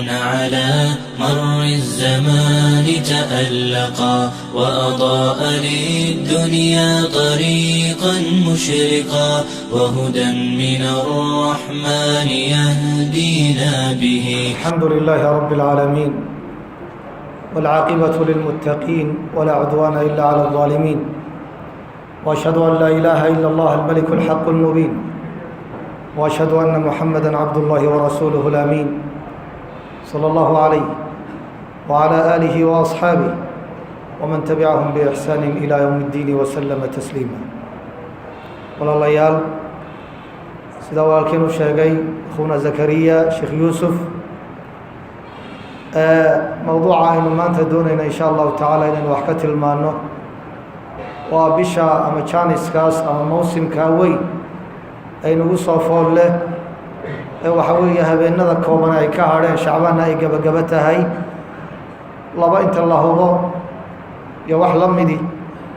على مر الزمان تألقا وأضاء للدنيا طريقا مشرقا وهدى من الرحمن يهدينا به. الحمد لله رب العالمين والعاقبة للمتقين ولا عدوان إلا على الظالمين وأشهد أن لا إله إلا الله الملك الحق المبين وأشهد أن محمدا عبد الله ورسوله الأمين صلى الله عليه وعلى آله وأصحابه ومن تبعهم بإحسان إلى يوم الدين وسلم تسليما. والله sida walaalkeen u sheegay أخونا زكريا شيخ يوسف mowduuca aynu maanta doonayna in sha allahu tacaala inaynu wax ka tilmaano waa bisha ama jaaniskaas ama mawsimkaa weyn aynugu soo fool leh ee waxa weeye habeenada kooban ay ka hadheen shacbaanna ay gebagabo tahay laba inta la hubo iyo wax la midi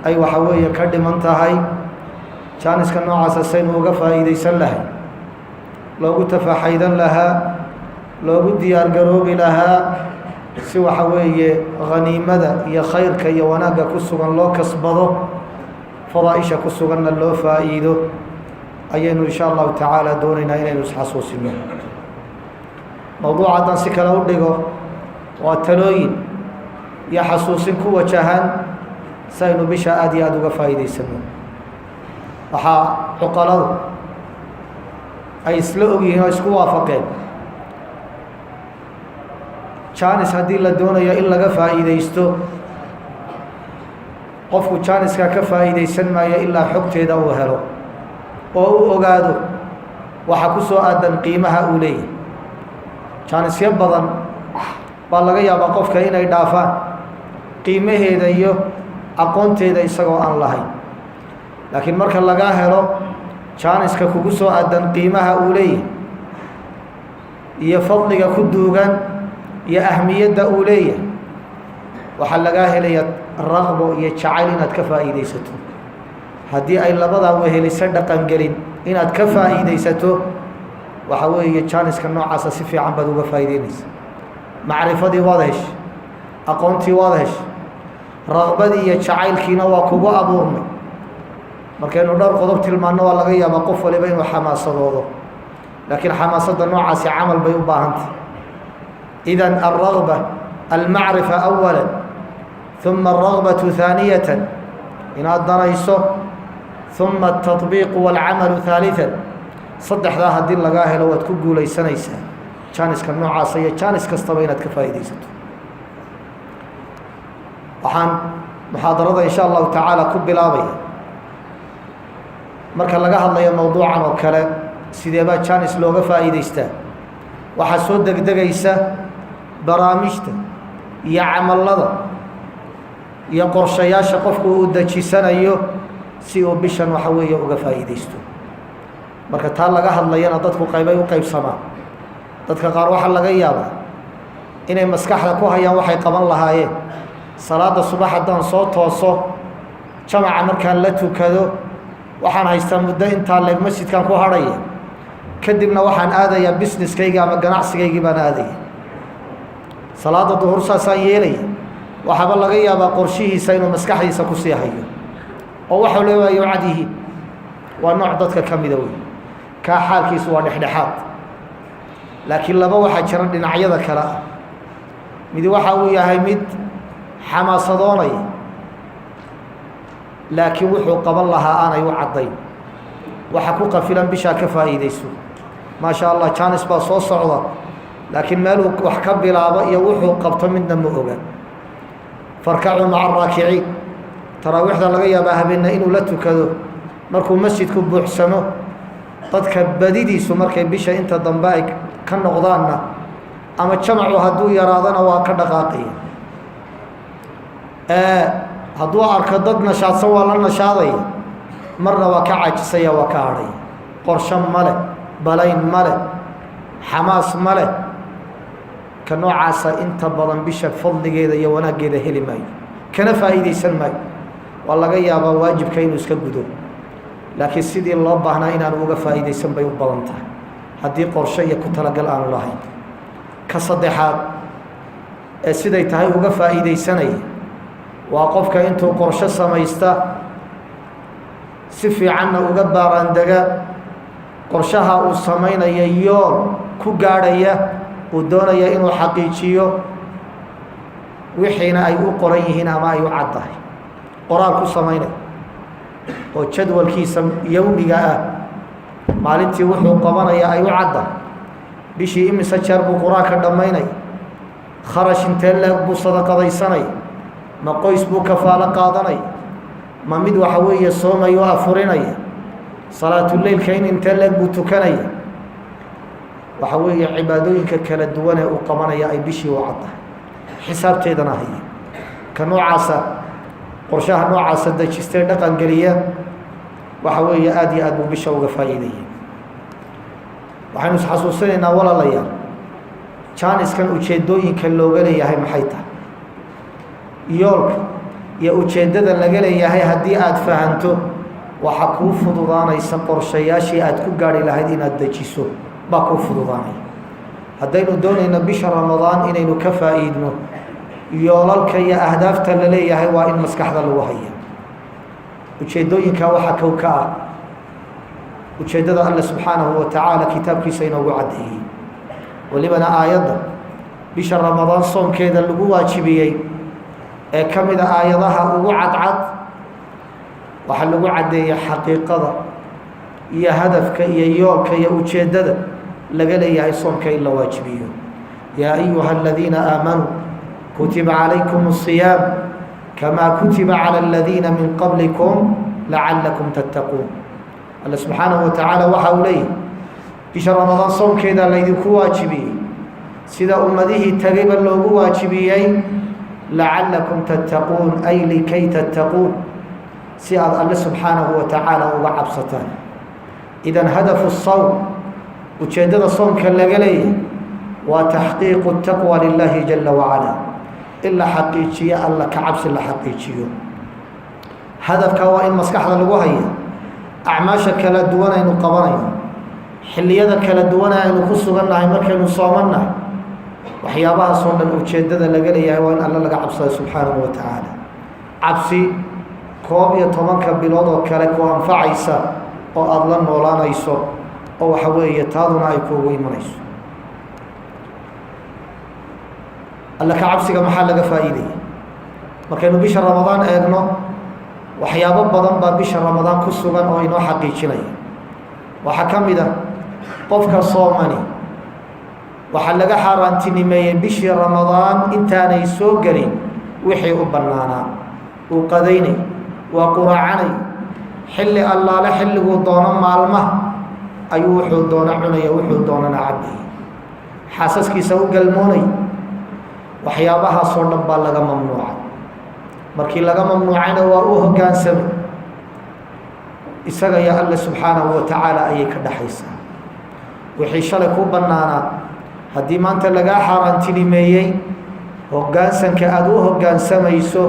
ay waxa weeye ka dhiman tahay. jaaniska noocaasa saynu uga faa'iidaysan lahay, loogu tafaaxaydan lahaa, loogu diyaar garoobi lahaa si waxa weeye khaniimada iyo khayrka iyo wanaagga ku sugan loo kasbado, fadaaisha ku suganna loo faa'iido ayaynu in sha allahu tacaala doonaynaa inaynu isxasuusino. mowduuca haddaan si kale u dhigo waa talooyin iyo xasuusin ku wajahan si aynu bisha aada iyo aada uga faa'iidaysano. waxaa cuqaladu ay isla ogyihiin oo isku waafaqeen jaanis haddii la doonayo in laga faa'iidaysto, qofku jaaniska ka faa'iidaysan maayo ilaa xogteeda uu helo oo u ogaado waxa ku soo aadan qiimaha uu leeyahay. jaanisyo badan baa laga yaabaa qofka inay dhaafaan qiimaheeda iyo aqoonteeda isagoo aan lahayn, laakiin marka lagaa helo jaaniska kugu soo aadan qiimaha uu leeyahay iyo fadliga ku duugan iyo ahmiyadda uu leeyahay, waxaa lagaa helaya raqbo iyo jacayl inaad ka faa'iidaysato. haddii ay labadaa weheliso dhaqangelin inaad ka faa'iidaysato waxa weeye jaaniska noocaasa si fiican baad uga faa'iideynaysa. macrifadii waad heshay, aqoontii waad heshay, raqbadii iyo jacaylkiina waa kugu abuurmay. markaynu dhowr qodob tilmaanno waa laga yaabaa qof waliba inuu xamaasadoodo, laakiin xamaasadda noocaasi camal bay u baahantay. idan alragba almacrifa awala uma alragbatu haaniyatan, inaad danayso, uma altaطbiiqu waalcamalu haaliثan. saddexdaa haddii lagaa helo waad ku guulaysanaysaa jaaniska noocaasa iyo jaanis kastaba inaad ka faa'iidaysato. waxaan muxaadarada in sha allahu tacaala ku bilaabaya marka laga hadlayo mowduucan oo kale sideebaa jaanis looga faa'iidaystaa. waxaa soo degdegaysa barnaamijta iyo camallada iyo qorshayaasha qofku uu dejisanayo si uu bishan waxa weeye uga faa'iidaysto. marka taa laga hadlayana dadku qaybay u qaybsamaan. dadka qaar waxaa laga yaabaa inay maskaxda ku hayaan waxay qaban lahaayeen. salaada subax haddaan soo tooso, jamaca markaan la tukado, waxaan haystaa muddo intaa leeg masjidkan ku hadhaya, kadibna waxaan aadayaa businesskayga ama ganacsigaygii baan aadaya. salaada duhur saasaan yeelaya. waxaaba laga yaabaa qorshihiisa inuu maskaxdiisa ku sii hayo oo waxau leewayo cad yihiin. waa nooc dadka ka mida wey, kaa xaalkiisu waa dhexdhexaad. laakiin laba waxaa jira dhinacyada kale ah. midi waxa uu yahay mid xamaasadoonaya, laakiin wuxuu qaban lahaa aanay u caddayn. waxa ku qafilan bishaa ka faa'iidayso. maa sha allah jaanis baa soo socda, laakiin meeluu wax ka bilaabo iyo wuxuu qabto midna ma oga. farkacuu maca araakiciin. taraawiixda laga yaabaa habeenna inuu la tukado markuu masjidku buuxsamo. dadka badidiisu markay bisha inta dambe ay ka noqdaanna ama jamacu hadduu yaraadana waa ka dhaqaaqaya. hadduu arko dad nashaadsan waa la nashaadaya, marna waa ka caajisaya, waa ka hadhaya. qorsho male, balayn male, xamaas male. ka noocaasa inta badan bisha fadligeeda iyo wanaaggeeda heli maayo, kana faa'iidaysan maayo. waa laga yaabaa waajibka inuu iska gudo, laakiin sidii loo baahnaa inaanu uga faa'iidaysan bay u badan tahay haddii qorshe iyo ku talagal aanu lahayn. ka saddexaad ee siday tahay uga faa'iidaysanaya waa qofka intuu qorsho samaysta si fiicanna uga baaraandega qorshaha uu samaynaya yool ku gaadhaya uu doonaya inuu xaqiijiyo wixiina ay u qoran yihiin ama ay u caddahay qoraal ku samaynaya oo jadwalkiisa yowmiga ah maalintii wuxuu qabanaya ay u caddahay bishii imise jeer buu qur-aanka dhammaynaya kharash intee leeg buu sadaqadaysanaya ma qoys buu kafaalo qaadanaya ma mid waxa weeye soomaya oo afurinaya salaatuleylka in intee leeg buu tukanaya waxa weeye cibaadooyinka kala duwan ee uu qabanaya ay bishii u caddahay xisaabteedana haya ka noocaasa qorshaha noocaasa dejistee dhaqan geliya waxa weeye aada iyo aad buu bisha uga faa'iidaya waxaynu isxasuusinaynaa walaalayaal jaaniskan ujeeddooyinka looga leeyahay maxay tahay yoolka iyo ujeeddada laga leeyahay haddii aada fahanto waxaa kuu fududaanaysa qorshayaashii aada ku gaari lahayd inaad dejiso baa kuu fududaanaya haddaynu doonayno bisha ramadaan inaynu ka faa'iidno yoolalka iyo ahdaafta la leeyahay waa in maskaxda lagu haya ujeeddooyinkaa waxaa kow ka ah ujeeddada alle subxaanahu wa tacaala kitaabkiisa inoogu caddeeyey welibana aayadda bisha ramadaan soomkeeda lagu waajibiyey ee ka mida aayadaha ugu cadcad waxaa lagu caddeeyey xaqiiqada iyo hadafka iyo yoolka iyo ujeeddada laga leeyahay soomka in la waajibiyo yaa ayuha aladiina aamanuu kutiba calaykum الصiyaam kamaa kutiba calى aladiina min qablikum lacallakum tattaquun alle subxaanahu wa tacaala waxa uu leeyahy bisha ramadaan soomkeeda laydinku waajibiyey sida ummadihii tegayba loogu waajibiyey lacallakum tattaquun ay likay tattaquun si aad alle subxaanahu wa tacaala uga cabsataan idan hadafu الsawm ujeeddada soomka laga leeyahay waa taxqiiqu taqwa lilahi jala wacala in la xaqiijiyo alla ka cabsi la xaqiijiyo hadafka waa in maskaxda lagu haya acmaasha kala duwan aynu qabanayno xilliyada kala duwan aynu ku sugannahay markaynu soomannahay waxyaabahaasoo dhan ujeeddada laga leeyahay waa in alla laga cabsado subxaanahu wa tacaala cabsi 11 bilood oo kale ku anfacaysa oo aada la noolaanayso oo waxa weeye taaduna ay kuugu imanayso alla ka cabsiga maxaa laga faa'iidaya markaynu bisha ramadaan eegno waxyaabo badan baa bisha ramadaan ku sugan oo inoo xaqiijinaya waxaa ka mid a qofka soomani waxaa laga xaaraantinimeeyey bishii ramadaan intaanay soo gelin wixii u bannaanaa uu qadaynay waa quraacanay xilli allaale xilliguu doono maalmaha ayuu wuxuu doono cunaya wuxuu doonana cabaya xaasaskiisa u galmoonay waxyaabahaasoo dhan baa laga mamnuucay markii laga mamnuucayna waa u hoggaansamay isaga iyo alle subxaanahu wa tacaala ayay ka dhaxaysaa wixii shalay ku bannaanaa haddii maanta lagaa xaaraantinimeeyey hoggaansanka aada u hoggaansamayso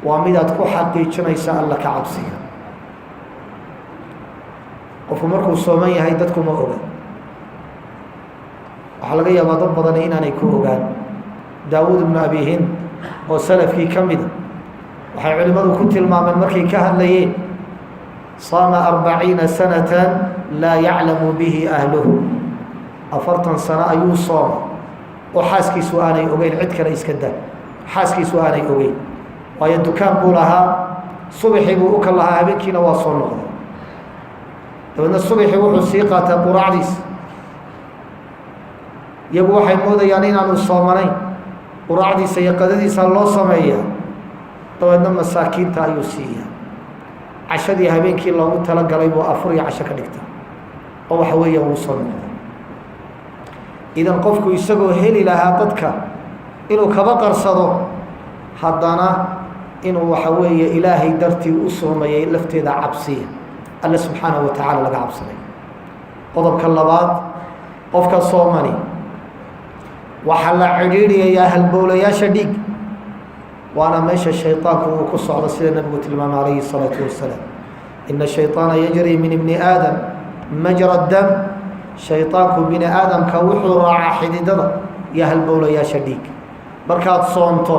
waa midaad ku xaqiijinaysa alla ka cabsiga qofku markuu sooman yahay dadku ma oga waxaa laga yaabaa dad badan inaanay ku ogaan daawuud ibnu abi hind oo salafkii ka mida waxay culimmadu ku tilmaameen markay ka hadlayeen saama 40 sanatan laa yaclamu bihi ahluhu 40 sano ayuu soomay oo xaaskiisu aanay ogeyn cid kale iska daa xaaskiisu aanay ogeyn waayo dukaan buu lahaa subaxii buu u ka lahaa habeenkiina waa soo noqday dabeedna subaxii wuxuu sii qaataa quraacdiisa iyagu waxay moodayaan inaanu soomanayn quraacdiisa iyo qadadiisa loo sameeyaa dabeedna masaakiinta ayuu siiyaa cashadii habeenkii loogu talagalay buu afur iyo casho ka dhigta oo waxa weeya wuu soo noqday idan qofku isagoo heli lahaa dadka inuu kaba qarsado haddana inuu waxa weeye ilaahay dartii u soomayay lafteeda cabsiya alle subxaanahu wa tacaala laga cabsaday qodobka labaad qofka soomani waxaa la cidhiidhiyayaa halbowlayaasha dhiig waana meesha shayطaanku uu ku socdo sida nabigu tilmaamay calayhi الsalaatu wasalaam ina shayطaana yajri min ibni aadam majra dam shayطaanku bini aadamka wuxuu raacaa xididada iyo halbowlayaasha dhiig markaad soonto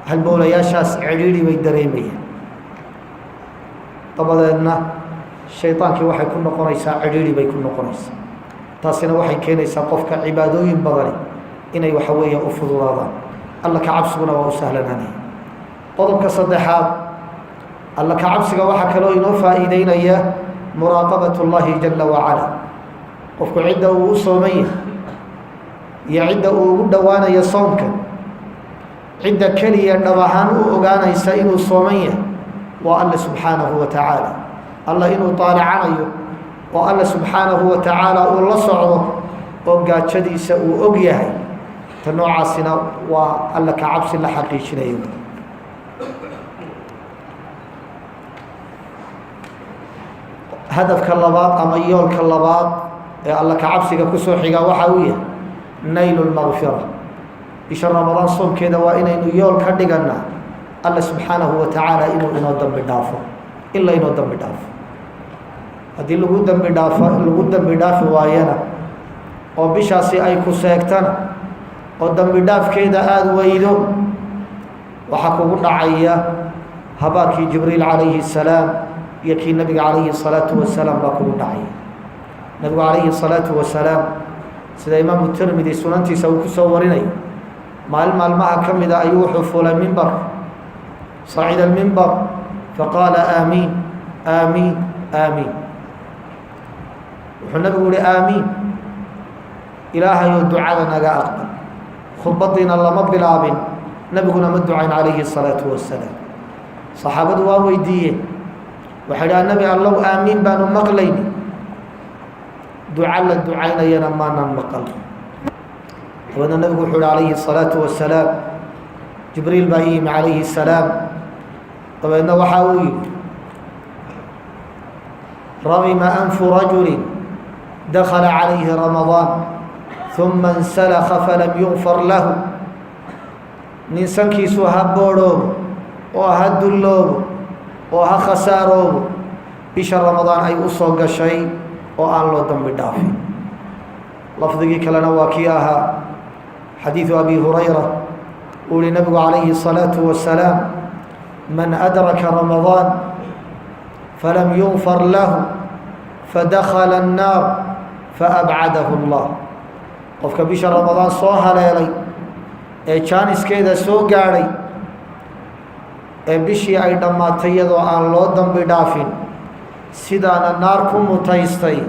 halbowlayaashaas cidhiidhi bay dareemayaan dabadeedna shaydaankii waxay ku noqonaysaa cidhiidhi bay ku noqonaysaa taasina waxay keenaysaa qofka cibaadooyin badani inay waxa weeye u fududaadaan alla ka cabsiguna waa u sahlananaya qodobka saddexaad alla ka cabsiga waxaa kaloo inoo faa'iideynaya muraaqabat اllahi jala wacala qofku cidda uu u sooman yahay iyo cidda uu ugu dhowaanayo soomka cidda keliya dhab ahaan u ogaanaysa inuu sooman yahay waa alla subxaanahu wa tacaala alla inuu taalacanayo oo alla subxaanahu wa tacaala uu la socdo oo gaajadiisa uu og yahay ta noocaasina waa alla ka cabsi la xaqiijinayo hadafka labaad ama yoolka labaad ee alla ka cabsiga kusoo xigaa waxaa uu yahay naylu lmaqfira bisha ramadaan soomkeeda waa inaynu yool ka dhiganaa alla subxaanahu wa tacaala inuu inoo dambi dhaafo in laynoo dambi dhaafo haddii lagu dambi dhaafi waayana oo bishaasi ay ku seegtana oo dambi dhaafkeeda aada weydo waxaa kugu dhacaya habaarkii jibriil calayhi salaam iyo kii nabiga calayhi الsalaatu wasalaam baa kugu dhacaya nabigu calayhi الsalaatu wasalaam sida imaamu tirmidi sunantiisa uu kusoo warinayo maalin maalmaha ka mida ayuu wuxuu fulay mimbar sacida almimbar faqaala aamiin aamiin aamiin wuxuu nabigu yihi aamiin ilaahayou ducada naga aqbal khudbadiina lama bilaabin nabiguna ma ducayn calayhi الsalaatu wasalaam saxaabadu waa weydiiyeen waxay dhaha nabi allow aamiin baanu maqlayni duca la ducaynayana maanan maqal dabeedna nabigu wuxuu hi calayhi الsalaatu wasalaam jibriil baa iyimi calayhi الsalaam dabeedna waxa uu yidhi ramima anfu rajuli dakala calayhi ramadaan uma insalaka falam yugfar lahu nin sankiisu ha boodhoobo oo ha dulloobo oo ha khasaaroobo bisha ramadaan ay u soo gashay oo aan loo dambi dhaafin lafdigii kalena waa kii ahaa xadiidu abi hurayra uu yihi nabigu calayhi الsalaatu wasalaam man adraka ramadaan falam yugfar lahu fadakala الnaar faabcadahu اllah qofka bisha ramadaan soo haleelay ee jaaniskeeda soo gaadhay ee bishii ay dhammaatay iyadoo aan loo dambi dhaafin sidaana naar ku mutaystay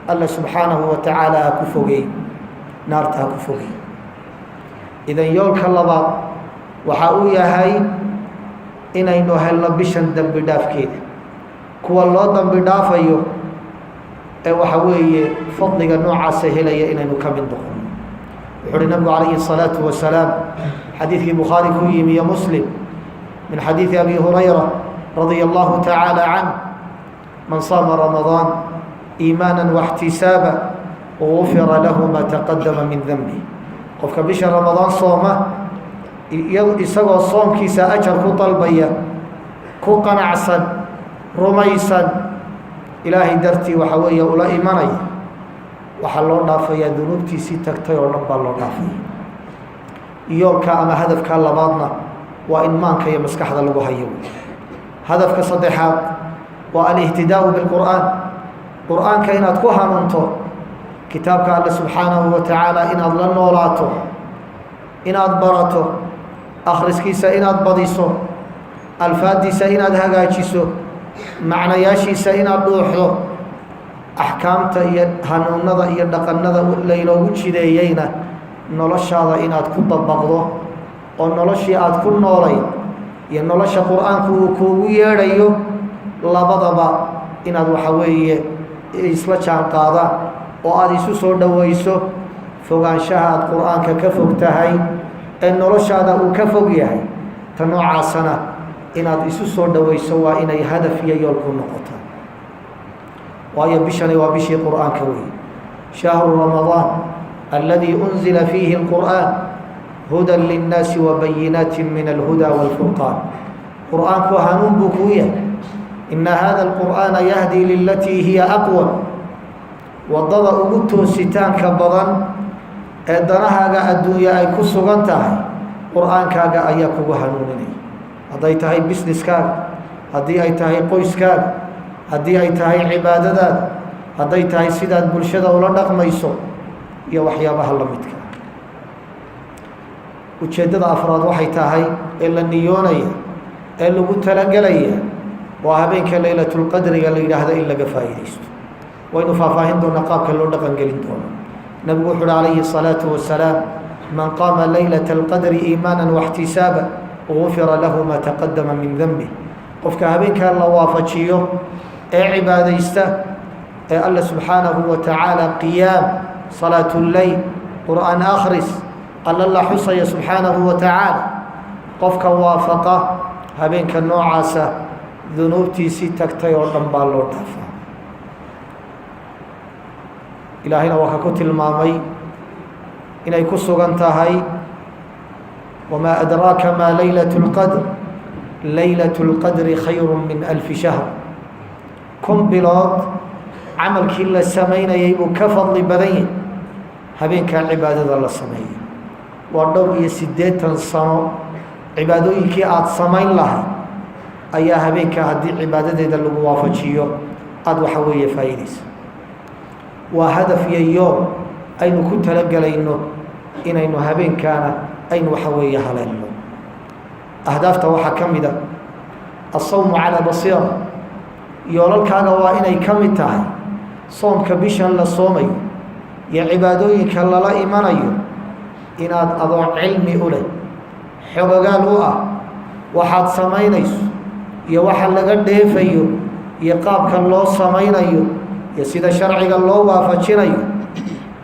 alla subxaanahu wa tacaala ha ku fogey naarta ha ku fogey idan yoolka labaad waxa uu yahay inaynu helno bishan dambi dhaafkeeda kuwa loo dambi dhaafayo ee waxa weeye fadliga noocaasa helaya inaynu ka mid noqono wuxuu uhi nabigu calayhi الsalaatu wasalaam xadiidkii bukhaari ku yimi iyo muslim من xadيiث أbي هريرة رضي الله تعالى عنه من صام رمضان إيمانا واحتساabا غفر له ma تqدم min ذنبه qofka bisha رaمaضaan sooma isagoo soomkiisa أjar ku dalbaya ku qanacsan rumaysan ilaahay dartii waxa weeye ula imanaya waxaa loo dhaafayaa dunuubtiisii tagtay oo dhan baa loo dhaafaya yoolka ama hadafka labaadna waa in maanka iyo maskaxda lagu hayo hadafka saddexaad waa alihtidaau bilqur'aan qur'aanka inaad ku hanuunto kitaabka alle subxaanahu wa tacaala inaad la noolaato inaad barato akhriskiisa inaad badiso alfaadiisa inaad hagaajiso macnayaashiisa inaad dhuuxdo axkaamta iyo hanuunada iyo dhaqanada laynoogu jideeyeyna noloshaada inaad ku dabaqdo oo noloshii aada ku noolay iyo nolosha qur-aanku uu kuugu yeedhayo labadaba inaad waxa weeye isla jaan qaadaan oo aada isu soo dhowayso fogaanshaha aada qur-aanka ka fog tahay ee noloshaada uu ka fog yahay ta noocaasana inaad isu soo dhowayso waa inay hadaf iyo yool ku noqotaa waayo bishani waa bishii qur-aanka wey shahru ramadaan alladii unzila fiihi اlqur'aan huda linnaasi wabayinaati min alhuda wاlfurqaan qur-aanku hanuun buu kuu yahay ina hada alqur'aana yahdi lilatii hiya aqwam waddada ugu toositaanka badan ee danahaaga adduunya ay ku sugan tahay qur-aankaaga ayaa kugu hanuuninaya. hadday tahay businesskaaga, haddii ay tahay qoyskaaga, haddii ay tahay cibaadadaada, hadday tahay sidaad bulshada ula dhaqmayso iyo waxyaabaha la midka. ujeeddada afraad waxay tahay ee la niyoonaya ee lagu talagelaya waa habeenka laylatulqadriga la yidhaahdo in laga faa'iidaysto. waynu faahfaahin doonaa qaabka loo dhaqangelin doono. nabigu wuxu uhi calayhi الsalaatu wasalaam man qaama laylata alqadri iimaana waxtisaaba gufira lahu ma taqadama min denbih. qofka habeenkaa la waafajiyo ee cibaadaysta ee alla subxaanahu wa tacaala qiyaam, salaat lleyl, qur'aan akhris, alla la xusaya subxaanahu wa tacaala, qofka waafaqa habeenka noocaasa dunuubtiisii tagtay oo dhan baa loo dhaafaa. ilaahayna waa ka ku tilmaamay inay ku sugan tahay wamaa adraaka maa laylat اlqadr laylat اlqadri khayru min alfi shahr. 1000 bilood camalkii la samaynayay buu ka fadli badan yahay habeenkaa cibaadada la sameeyay. waa 80 sano cibaadooyinkii aada samayn lahay ayaa habeenkaa haddii cibaadadeeda lagu waafajiyo aada waxa weeye faa'iidaysa. waa hadaf iyo yoom aynu ku talagelayno inaynu habeenkaana aynu waxa weeye haleelno. ahdaafta waxaa ka mid a asawmu calaa basiira. yoolalkaaga waa inay ka mid tahay soomka bishan la soomayo iyo cibaadooyinka lala imanayo inaad adoo cilmi u leh, xogogaal u ah waxaad samaynayso iyo waxa laga dheefayo iyo qaabka loo samaynayo iyo sida sharciga loo waafajinayo,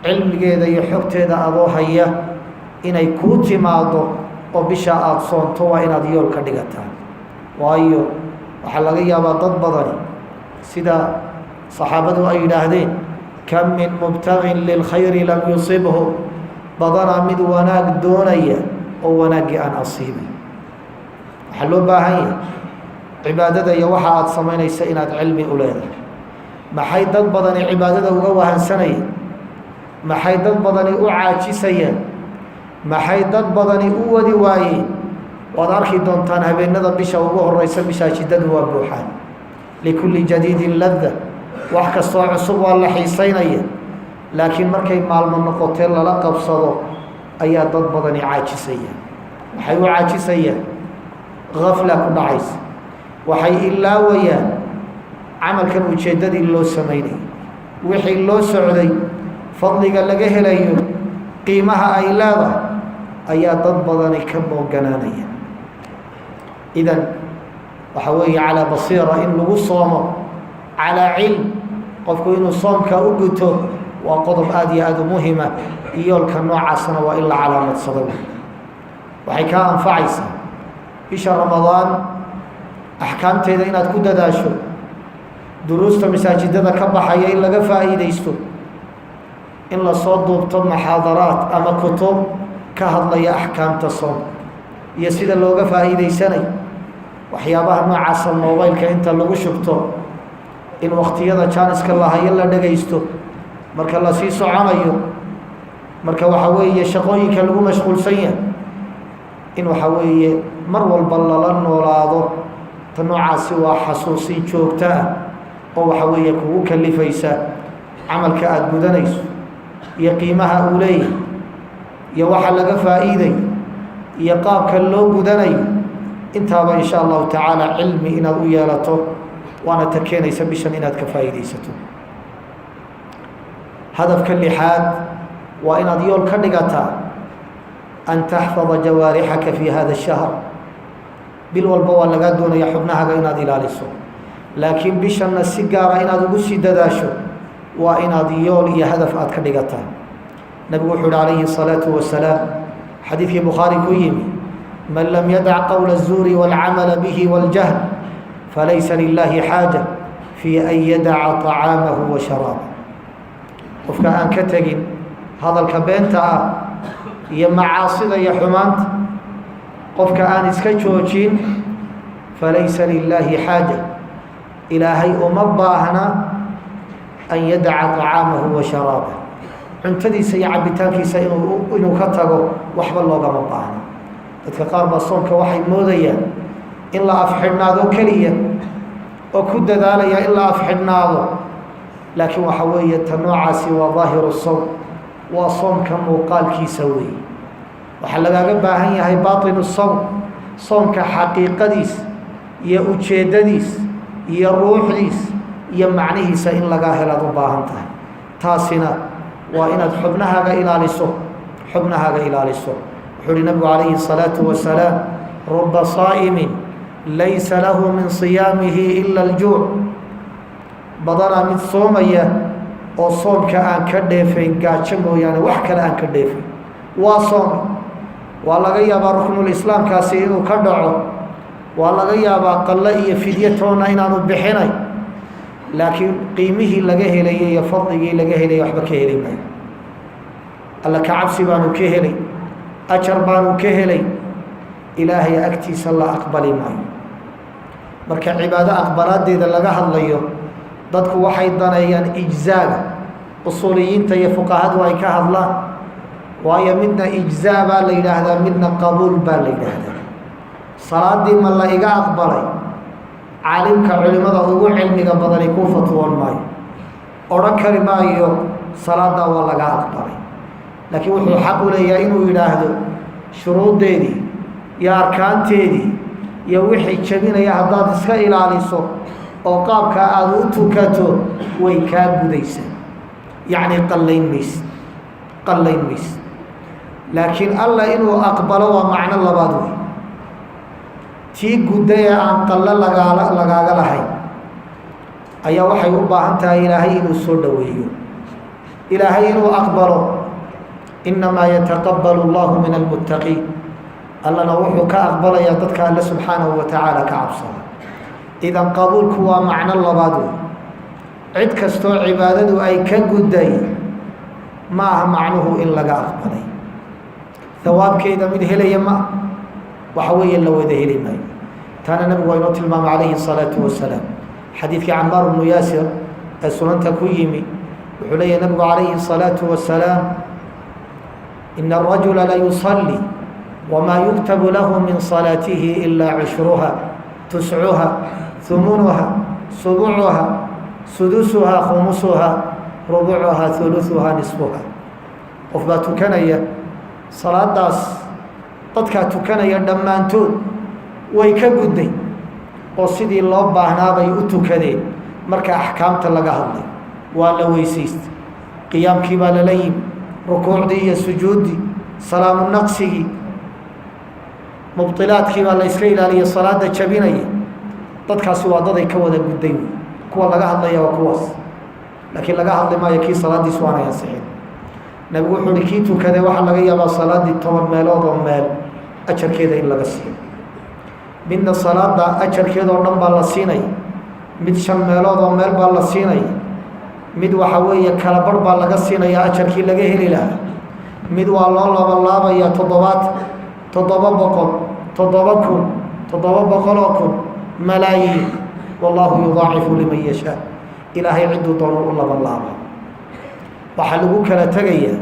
cilmigeeda iyo xogteeda adoo haya inay kuu timaado oo bisha aada soonto waa inaad yool ka dhigataa. waayo waxaa laga yaabaa dad badani sida saxaabadu ay yidhaahdeen kam min mubtagin lilkhayri lam yusibhu, badanaa mid wanaag doonaya oo wanaaggii aan asiibay. waxaa loo baahan yahay cibaadada iyo waxa aada samaynaysa inaad cilmi u leedahay. maxay dad badani cibaadada uga wahansanayeen? maxay dad badani u caajisayeen? maxay dad badani u wadi waayeen? waad arki doontaan habeenada bisha ugu horeysa bishaa shiddadu waa buuxaan. likulli jadiidin ladda, wax kastoo cusub waa la xiisaynaya, laakiin markay maalmo noqotee lala qabsado ayaa dad badani caajisayaan. waxay u caajisayaan gafla ku dhacaysa, waxay ilaawayaan camalkan ujeeddadii loo samaynayay, wixii loo socday, fadliga laga helayo, qiimaha ay leedahay ayaa dad badani ka mooganaanaya. idan waxa weeye calaa basiira in lagu soomo, calaa cilm, qofku inuu soomka u guto waa qodob aada iyo aada u muhima. iyoolka noocaasna waa in la calaamadsado. waxay kaa anfacaysaa bisha ramadaan axkaamteeda inaad ku dadaasho, duruusta masaajidada ka baxaya in laga faa'iidaysto, in lasoo duubto muxaadaraad ama kutub ka hadlaya axkaamta soomka iyo sida looga faa'iidaysanayo. waxyaabaha noocaasa mobaylka inta lagu shubto in wakhtiyada jaaniska lahayo la dhagaysto, marka la sii soconayo, marka waxa weeye shaqooyinka lagu mashquulsan yahay, in waxa weeye mar walba lala noolaado. ta noocaasi waa xasuusin joogto ah oo waxa weeye kugu kalifaysa camalka aada gudanayso iyo qiimaha uu leeyahay iyo waxa laga faa'iiday iyo qaabka loo gudanayo. intaaba in sha allahu tacaala cilmi inaad u yeelato waana ta keenaysa bishan inaad ka faa'iidaysato. hadafka lixaad waa inaad yool ka dhigataa an taxfada jawaarixaka fi hada shahr. bil walba waa lagaa doonaya xubnahaaga inaad ilaaliso, laakiin bishanna si gaara inaad ugu sii dadaasho waa inaad yool iyo hadaf aad ka dhigataa. nabigu wuxuu uhi calayhi الsalaatu wasalaam xadiidkii bukhaari ku yimi man lam yadac qowla الzuuri wاlcamala bihi wاljahl falaysa lilahi xaaja fii an yadaca طacaamahu wa sharaabah. qofka aan ka tegin hadalka beenta ah iyo macaasida iyo xumaanta, qofka aan iska joojin falaysa lilaahi xaaja, ilaahay uma baahna an yadaca طacaamahu wa sharaabah, cuntadiisa iyo cabitaankiisa inuu ka tago waxba loogama baahno. dadka qaar baa soonka waxay moodayaan in la afxidhnaado keliya oo ku dadaalaya in la afxidhnaado, laakiin waxa weeye ta noocaasi waa daahiru sawm, waa soomka muuqaalkiisa weeye. waxaa lagaaga baahan yahay baatinu sawm, soomka xaqiiqadiisa iyo ujeeddadiis iyo ruuxdiis iyo macnihiisa in lagaa helaad u baahan tahay. taasina waa inaad xubnahaaga ilaaliso. wuxuu uhi nabigu calayhi الsalaatu wasalaam ruba saa'imin laysa lahu min siyaamihi ila aljuuc. badanaa mid soomaya oo soomka aan ka dheefayn gaajo mooyaane wax kale aan ka dheefayn. waa soomay, waa laga yaabaa ruknulislaamkaasi inuu ka dhaco, waa laga yaabaa qalle iyo fidyo toonna inaanu bixinay, laakiin qiimihii laga helayay iyo fadligii laga helayay waxba ka heli maayo. alla ka cabsi baanu ka helay, ajar baanu ka helay, ilaahay agtiisa la aqbali maayo. marka cibaado aqbalaadeeda laga hadlayo, dadku waxay daneeyaan ijzaaga. usuuliyiinta iyo fuqahadu ay ka hadlaan, waayo midna ijzaa baa la yidhaahdaa, midna qabuul baa la yidhaahdaa. salaadii ma la iga aqbalay? caalimka culimada ugu cilmiga badani kuu fatwoon maayo, odhan kari maayo salaaddaa waa laga aqbalay. laakiin wuxuu xaq u leeyahay inuu yidhaahdo shuruuddeedii iyo arkaanteedii iyo wixii jebinaya haddaad iska ilaaliso oo qaabkaa aada u tukato way kaa gudaysaa, yacni qallayn mayse. laakiin alla inuu aqbalo waa macno labaad wey. tii gudday ee aan qalle lagaaga lahayn ayaa waxay u baahan tahay ilaahay inuu soo dhoweeyo, ilaahay inuu aqbalo. inamaa yataqabbalu allahu min almuttaqiin. allana wuxuu ka aqbalayaa dadka alle subxaanahu wa tacaala ka cabsada. idan qabuulku waa macno labaad wey. cid kastoo cibaadadu ay ka gudday ma aha macnuhu in laga aqbalay. hawaabkeeda mid helaya ma waxa weeye la wada heli maayo. taana nabigu waa inoo tilmaamay calayhi الsalaatu wasalaam. xadiidkii camaar bnu yaasir ee sunanta ku yimi wuxuu leeyahy nabigu calayhi الsalaatu wasalaam ina الrajula layuصلي wma yuktabu lahu min salaatihi ilaa cushruha tuscuha humunuha subucuha sudusuha khumusuha rubucuha huluثuha nisfuha. qof baa tukanaya, salaadaas dadkaa tukanaya dhammaantood way ka gudday oo sidii loo baahnaabay u tukadeen. marka axkaamta laga hadlay waa la weysaystay, qiyaamkii baa lala yimi, rukuucdii iyo sujuuddii, salaamu naqsigii, mubdilaadkii baa la iska ilaaliya salaada jabinaya. dadkaasi waa daday ka wada gudday wey. kuwa laga hadlaya waa kuwaas, laakiin laga hadli maayo kii salaadiisu aanay ansixin. nabigu wuxuu uhi kii tukadee waxaa laga yaabaa salaaddii 10 meelood oo meel ajarkeeda in laga siiyo. midna salaada ajarkeedoo dhan baa la siinaya, mid 5 meelood oo meel baa la siinaya, mid waxa weeye kala barh baa laga siinaya ajarkii laga heli lahaa, mid waa loo labanlaabaya 700,000 malaayiin. wallaahu yudaacifu liman yashaa. ilaahay cidduu doono u labanlaaba. waxaa lagu kala tegayaa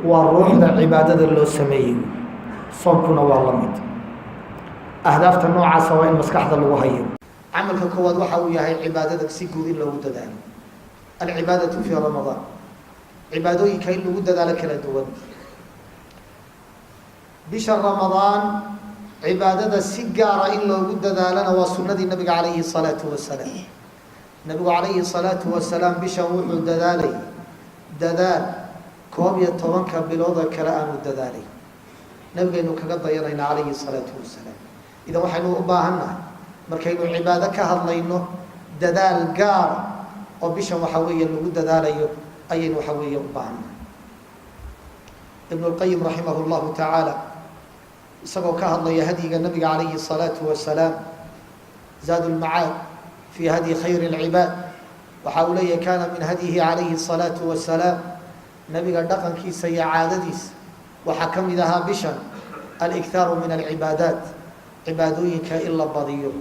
waa ruuxda cibaadada loo sameeyey. soomkuna waa la mid. ahdaafta noocaasa waa in maskaxda lagu hayo. camalka koowaad waxa uu yahay cibaadada si guud in loogu dadaalo. alcibaadatu fii ramadaan, cibaadooyinka in lagu dadaalo kala duwan. bisha ramadaan cibaadada si gaara in loogu dadaalana waa sunnadii nabiga calayhi الsalaatu wasalaam. nabigu calayhi الsalaatu wasalaam bishan wuxuu dadaalay dadaal 11 bilooda kale aanu dadaalay. nabigaynu kaga dayanayna calayhi الsalaatu wasalaam. idan waxaynu u baahannahay markaynu cibaado ka hadlayno dadaal gaara oo bishan waxa weeye lagu dadaalayo ayaynu waxa weeye u baahannahay. ibnu اlqayim raximah اllahu tacaala isagoo ka hadlaya hadyiga nabiga calayhi الsalaatu wasalaam, zaad اlmacaad fii hadyi khayri اlcibaad, waxa uu leeyahy kaana min hadyihi calayhi الsalaatu wasalaam, nabiga dhaqankiisa iyo caadadiisa waxaa ka mid ahaa bishan aliktaaru min alcibaadaat, cibaadooyinka in la badiyo.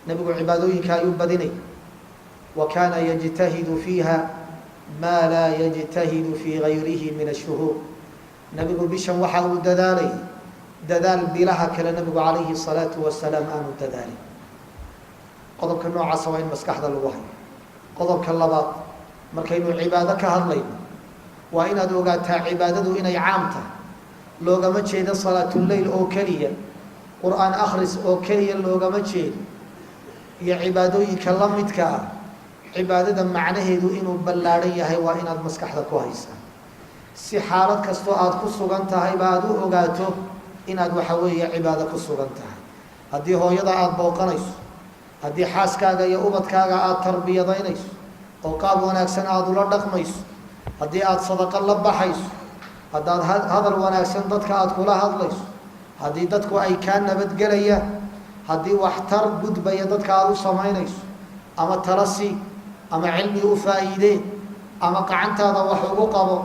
nabigu cibaadooyinka ayuu badinay. wa kaana yajtahidu fiiha maa laa yajtahidu fii gayrihi min ashuhuur. nebigu bishan waxa uu dadaalay dadaal bilaha kale nebigu calayhi salaatu wasalaam aanu dadaalin. qodobka noocaasa waa in maskaxda lagu hayo. qodobka labaad, markaynu cibaado ka hadlayno waa inaad ogaataa cibaadadu inay caam tahay. loogama jeedo salaatuleyl oo keliya, qur-aan akhris oo keliya loogama jeedo, iyo cibaadooyinka la midka ah. cibaadada macnaheedu inuu ballaadhan yahay waa inaad maskaxda ku haysaa, si xaalad kastoo aad ku sugan tahayba aad u ogaato inaad waxa weeye cibaado ku sugan tahay. haddii hooyada aada booqanayso, haddii xaaskaaga iyo ubadkaaga aada tarbiyadaynayso oo qaab wanaagsan aada ula dhaqmayso, haddii aada sadaqo la baxayso, haddaad hadal wanaagsan dadka aada kula hadlayso, haddii dadku ay kaa nabadgelayaan, haddii waxtar gudbaya dadka aada u samaynayso, ama tala sii, ama cilmi u faa'iidee, ama gacantaada wax ugu qabo,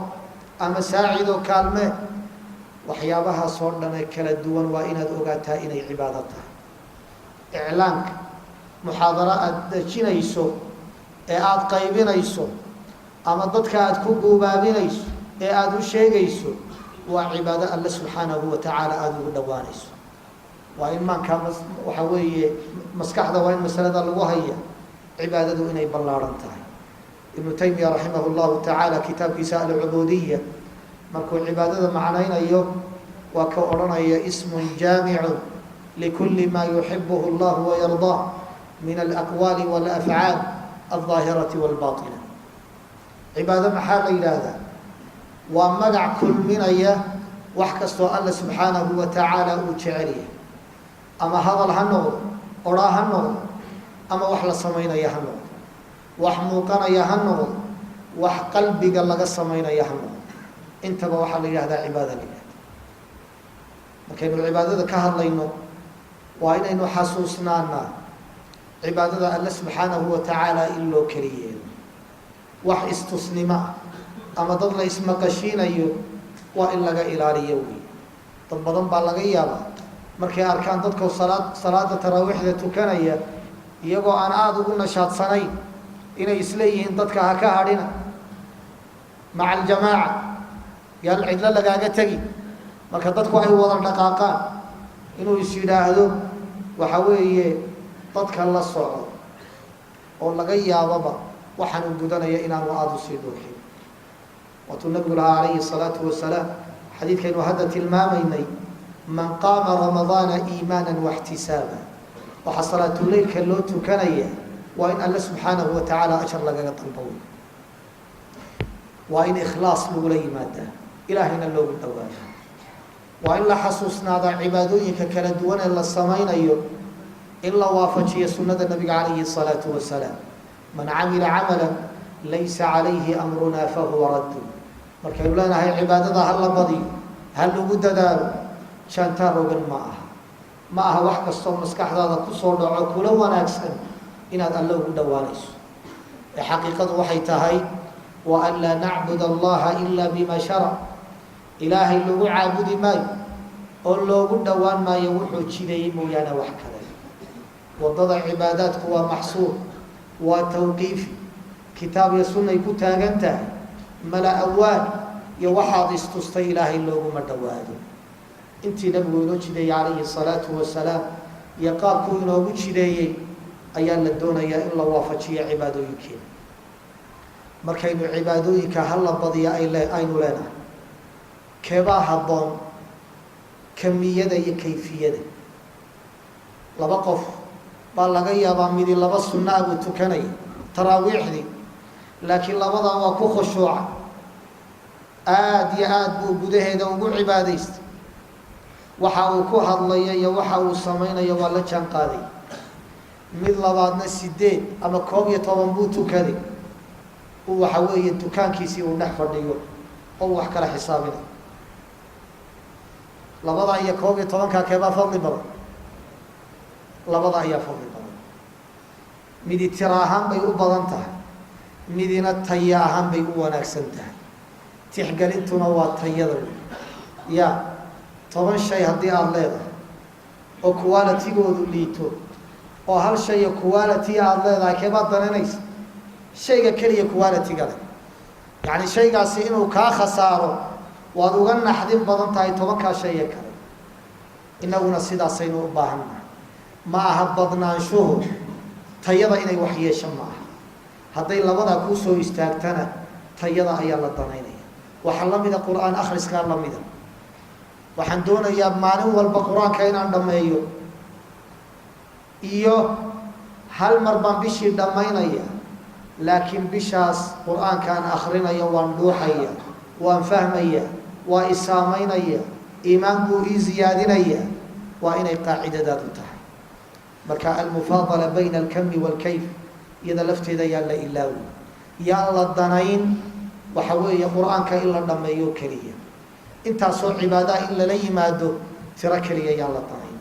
ama saacidoo kaalmee. waxyaabahaasoo dhan ee kala duwan waa inaad ogaataa inay cibaado tahay. iclaanka muxaadaro aada dejinayso ee aada qaybinayso, ama dadka aada ku guubaabinayso ee aada u sheegayso, waa cibaado alle subxaanahu wa tacaala aada ugu dhowaanayso. waa in maankaa waxa weeye maskaxda waa in masalada lagu haya cibaadadu inay ballaadhan tahay. ibnu taymiya raximah llahu tacaala kitaabkiisa alcubuudiya markuu cibaadada macnaynayo waa ka odhanaya ismun jaamicun likulli maa yuxibuhu allahu wayardaa min alaqwaali walafcaal aldaahirati walbaatina. cibaado maxaa la yidhaahdaa? waa magac kulminaya wax kastoo alla subxaanahu wa tacaala uu jecel yahay, ama hadal ha noqdo, odhaa ha noqdo, ama wax la samaynaya ha noqdo, wax muuqanaya ha noqdo, wax qalbiga laga samaynaya ha noqdo. intaba waxaa la yidhahdaa cibaada la yidhahda. markaynu cibaadada ka hadlayno waa inaynu xasuusnaanaa cibaadada alle subxaanahu wa tacaala in loo keli yeelo. wax istusnimo ah ama dad la ismaqashiinayo waa in laga ilaaliyo wey. dad badan baa laga yaabaa markay arkaan dadkoo salaada taraawiixda tukanaya iyagoo aan aada ugu nashaadsanayn inay isleeyihiin dadka ha ka hadhina maca aljamaaca, yaan cidlo lagaaga tegi. marka dadku ay wada dhaqaaqaan inuu is yidhaahdo waxa weeye dadka la soco, oo laga yaababa waxaan uu gudanaya inaanu aada u sii dhuuxin. waatuu nabigu lahaa calayhi salaatu wasalaam xadiidkaynu hadda tilmaamaynay, man qaama ramadaana iimaanan waxtisaaba. waxaa salaatuleylka loo tukanaya waa in alle subxaanahu wa tacaala ajar lagaga dalbo. waa in ikhlaas lagula yimaadaa, ilaahayna loogu dhawaada. waa in la xasuusnaadaa cibaadooyinka kala duwan ee la samaynayo in la waafajiyo sunnada nabiga calayhi salaatu wasalaam. man camila camalan laysa calayhi amrunaa fahuwa raddu. markaynu leenahay cibaadada ha la badiyo, ha lagu dadaalo, jaantaa rogan ma aha. ma aha wax kastoo maskaxdaada kusoo dhaco kula wanaagsan inaad alle ugu dhowaanayso. ee xaqiiqadu waxay tahay wa an laa nacbud allaha ilaa bima sharac. ilaahay lagu caabudi maayo oo loogu dhowaan maayo wuxuu jideeyey mooyaane wax kale. wadada cibaadaadku waa maxsuur, waa tawqiifi, kitaab iyo sunnay ku taagan tahay. mala awaan iyo waxaad istustay ilaahay looguma dhowaado. intii nabigu inoo jideeyey calayhi salaatu wasalaam iyo qaabkuu inoogu jideeyey ayaa la doonayaa in la waafajiyo cibaadooyinkeena. markaynu cibaadooyinka hala badiya aynu leenahay, keebaa habboon kamiyada iyo kayfiyada? laba qof baa laga yaabaa midi laba sunna ah buu tukanaya taraawiixdii, laakiin labadan waa ku khushuuca, aada iyo aada buu gudaheeda ugu cibaadaystay. waxa uu ku hadlaya iyo waxa uu samaynayo waa la jaan qaaday. mid labaadna 8 ama 11 buu tukaday, uu waxa weeye dukaankiisii uu dhex fadhiyo oo wax kala xisaabinay. labada iyo 11ka keebaa fadli badan? labada ayaa fadli badan. midi tira ahaan bay u badan tahay, midina taya ahaan bay u wanaagsan tahay. tixgelintuna waa tayada. ya 10 shay haddii aada leedahay oo quality-goodu liito, oo hal shay quality aada leedahay, keebaad dananaysa? shayga keliya quality-ga leh. يعني شيء قاسي إنه كاخساره وأدوغا نحدين بدن تاي طبعا كاشيء كله إنه نصيدا سينو باهنا ما هبضنا شهو تيضا إني وحيه شمعه هذي لبدا كوسو استاغتنا تيضا أيا لدنيني وحلم إذا قرآن أخرس كان لم إذا وحندون يا مانو والبقرآن كاين عندما يو إيو هل مربان بشي دمينيا لكن بشاس قرآن كان آخرين يوان دوحيا وان فهميا وإسامينيا إيمان بو زيادينيا وإن قاعدة ذات تحي بكاء المفاضلة بين الكم والكيف إذا لفت إذا يلا إلاو يا الله الدنين وحوي قرآن كإلا لما يوكليا انت صور عبادة إلا لي مادو تركليا يا الله الدنين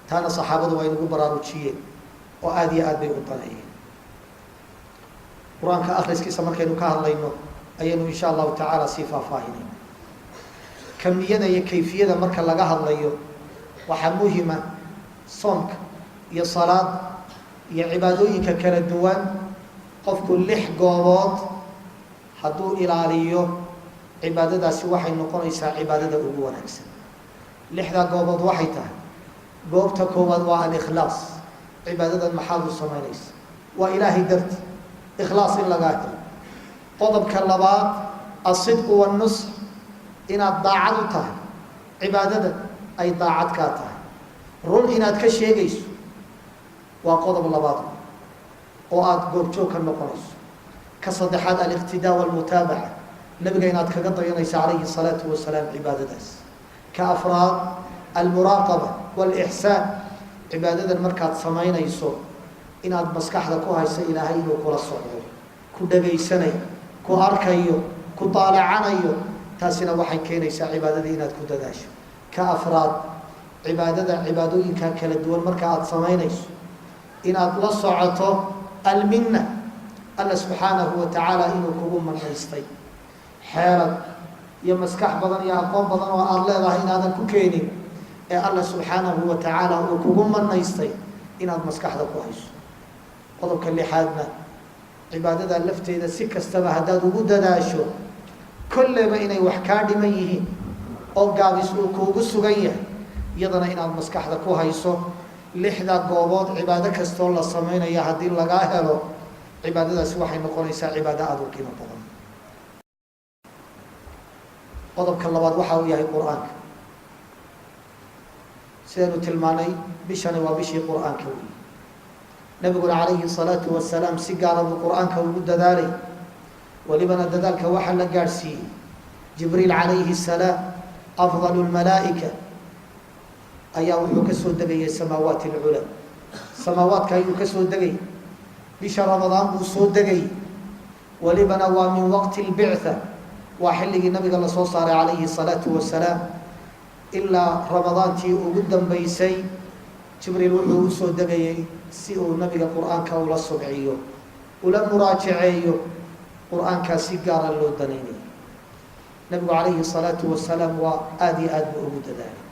تانا صحابة وين قبرارو تشيين وآدي آدي الدنين قرآن كأخلص كيسا مركينو كهالله إنه أينو إن شاء الله تعالى صفة فاهنين كمية هي كيفية مركا لغاها الله وحموهما صنك يا صلاة يا عبادوينك كالدوان قف كل قوات حدو إلاليو عبادة سواحي نقول إسا عبادة أبوان أكسن لحظة قوات واحدة قوبتا كوات والإخلاص عبادة المحاضر الصمانيس وإلهي درت إخلاص إلا قاتل قضب كاللبات الصدق والنصح إن الضاعتها عبادة أي ضاعتكاتها رون إن أتكشيغيس وقضب اللبات وآد قرتوك النقنص كصدحات الاقتداء والمتابعة نبقى إن أتكقضى ينيس عليه الصلاة والسلام عبادة داس كأفراد المراقبة والإحسان عبادة المركات سمين يسو إن أد مسكح لكوها يسا إلهي وكل الصعود كدقي سني كأركيو كطالعانيو تاسنا وحي كينيسا عبادة إناد كدداش كأفراد عبادوين كلا الدول مركات سمينيس إناد لصعته المنة الله سبحانه وتعالى إنه كبوم من حيستي حيرا يا مسكح بدن يا أقوم بدن وأرلا ذاهين هذا كوكيني الله سبحانه وتعالى كبوم من حيستي إناد مسكح ذا كويس قضب كاللي حادنا عبادة اللفتة إذا سكة استبهداد وقود داشو كل ما إني وحكادي ميهين أو قابس وكوغس غيه يدنا إن المسكح ذا كوهيسو لحظة قوبات عبادة كستول الله سمين يا هدين لغاهلو عبادة سوحي نقول إساء عبادة أدو كيما بضم قضب كاللبات وحاو ياهي قرآن سيدو تلماني بشاني وبشي قرآن كوي نبي عليه الصلاة والسلام سيقال القرآن كوجود ذلك ولمن ذلك وحل قارسي جبريل عليه السلام أفضل الملائكة أيام يكسر دقي السماوات العلى سماوات كي يكسر دقي بشهر رمضان بوصول دقي ولمن ومن وقت البعثة وحل النبي صلى الله عليه الصلاة والسلام إلا رمضان تي وجدا بيسي جبريل وحو سو دغاي سي او نبي القران كا ولا سبعيو ولا مراجعيو قران كا سي غار لو دنيني نبي عليه الصلاه والسلام وادي اد وجود ذلك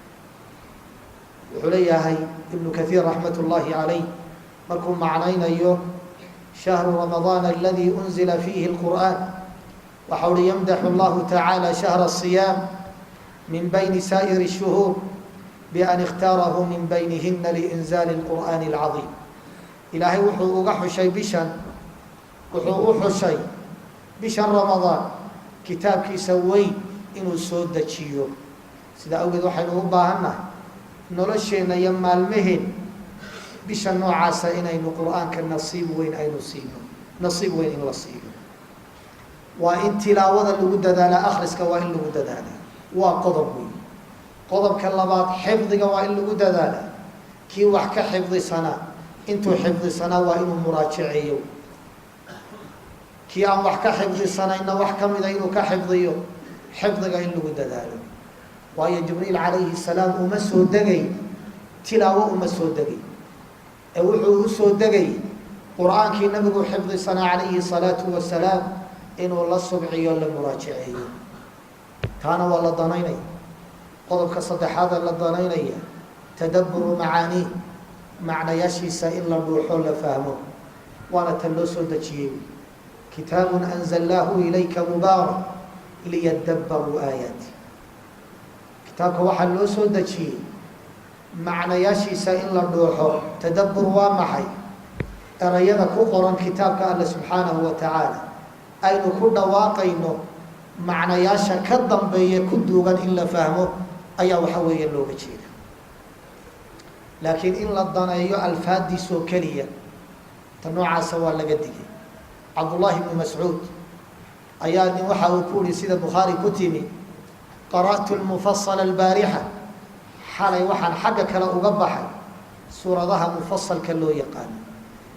وحليها ابن كثير رحمه الله عليه مركم معنينا يوم شهر رمضان الذي انزل فيه القران وحول يمدح الله تعالى شهر الصيام من بين سائر الشهور بأن اختاره من بينهن لإنزال القرآن العظيم إلهي وحو حشي بشان وحو حشي بشان رمضان كتاب كي سوي إنو سود دتشيو سيدا أوجد وحي نوباهنا نولشينا يما المهن بشان نوعاسا إنو قرآن كالنصيب وين أي نصيب وين إن نصيب وإن تلاوة اللي ذالا أخرسك وإن اللي ذالا وقضب وين قضب كاللبات حفظك وإن لقد ذلك كي وحك حفظ سنة انتو حفظ سنة وإنو مراجعيو كي أن وحك حفظ سنة إن وحك مذينو كحفظيو حفظك إن لقد ذلك وهي جبريل عليه السلام أمسه الدقي تلاوة أمسه الدقي أوحو أسه الدقي قرآن كي نبقو حفظ سنة عليه الصلاة والسلام إنو الله الصبعي ولا مراجعيو كان والله ضنيني قضبك صدحات اللضانين تدبر معانيه معنى يشيس إلا الروح ولا فهمه وانا تلوسو دجيو kitaabun anzalnaahu ilayka mubaarak liyadabbaruu aayaati. kitaabka waxaa loo soo dejiyey macnayaashiisa in la dhuuxo. tadabbur waa maxay? erayada ku qoran kitaabka alle subxaanahu wa tacaala aynu ku dhawaaqayno macnayaasha ka dambeeya ku duugan in la fahmo ayaa waxa weeye looga jeeda. laakiin in la daneeyo alfaadiisoo keliya ta noocaasa waa laga digay. cabdullaahi bnu mascuud ayaa nin waxa uu ku yihi sida bukhaari ku timi, qara'tu lmufasala albaarixa, xalay waxaan xagga kale uga baxay suuradaha mufasalka loo yaqaano.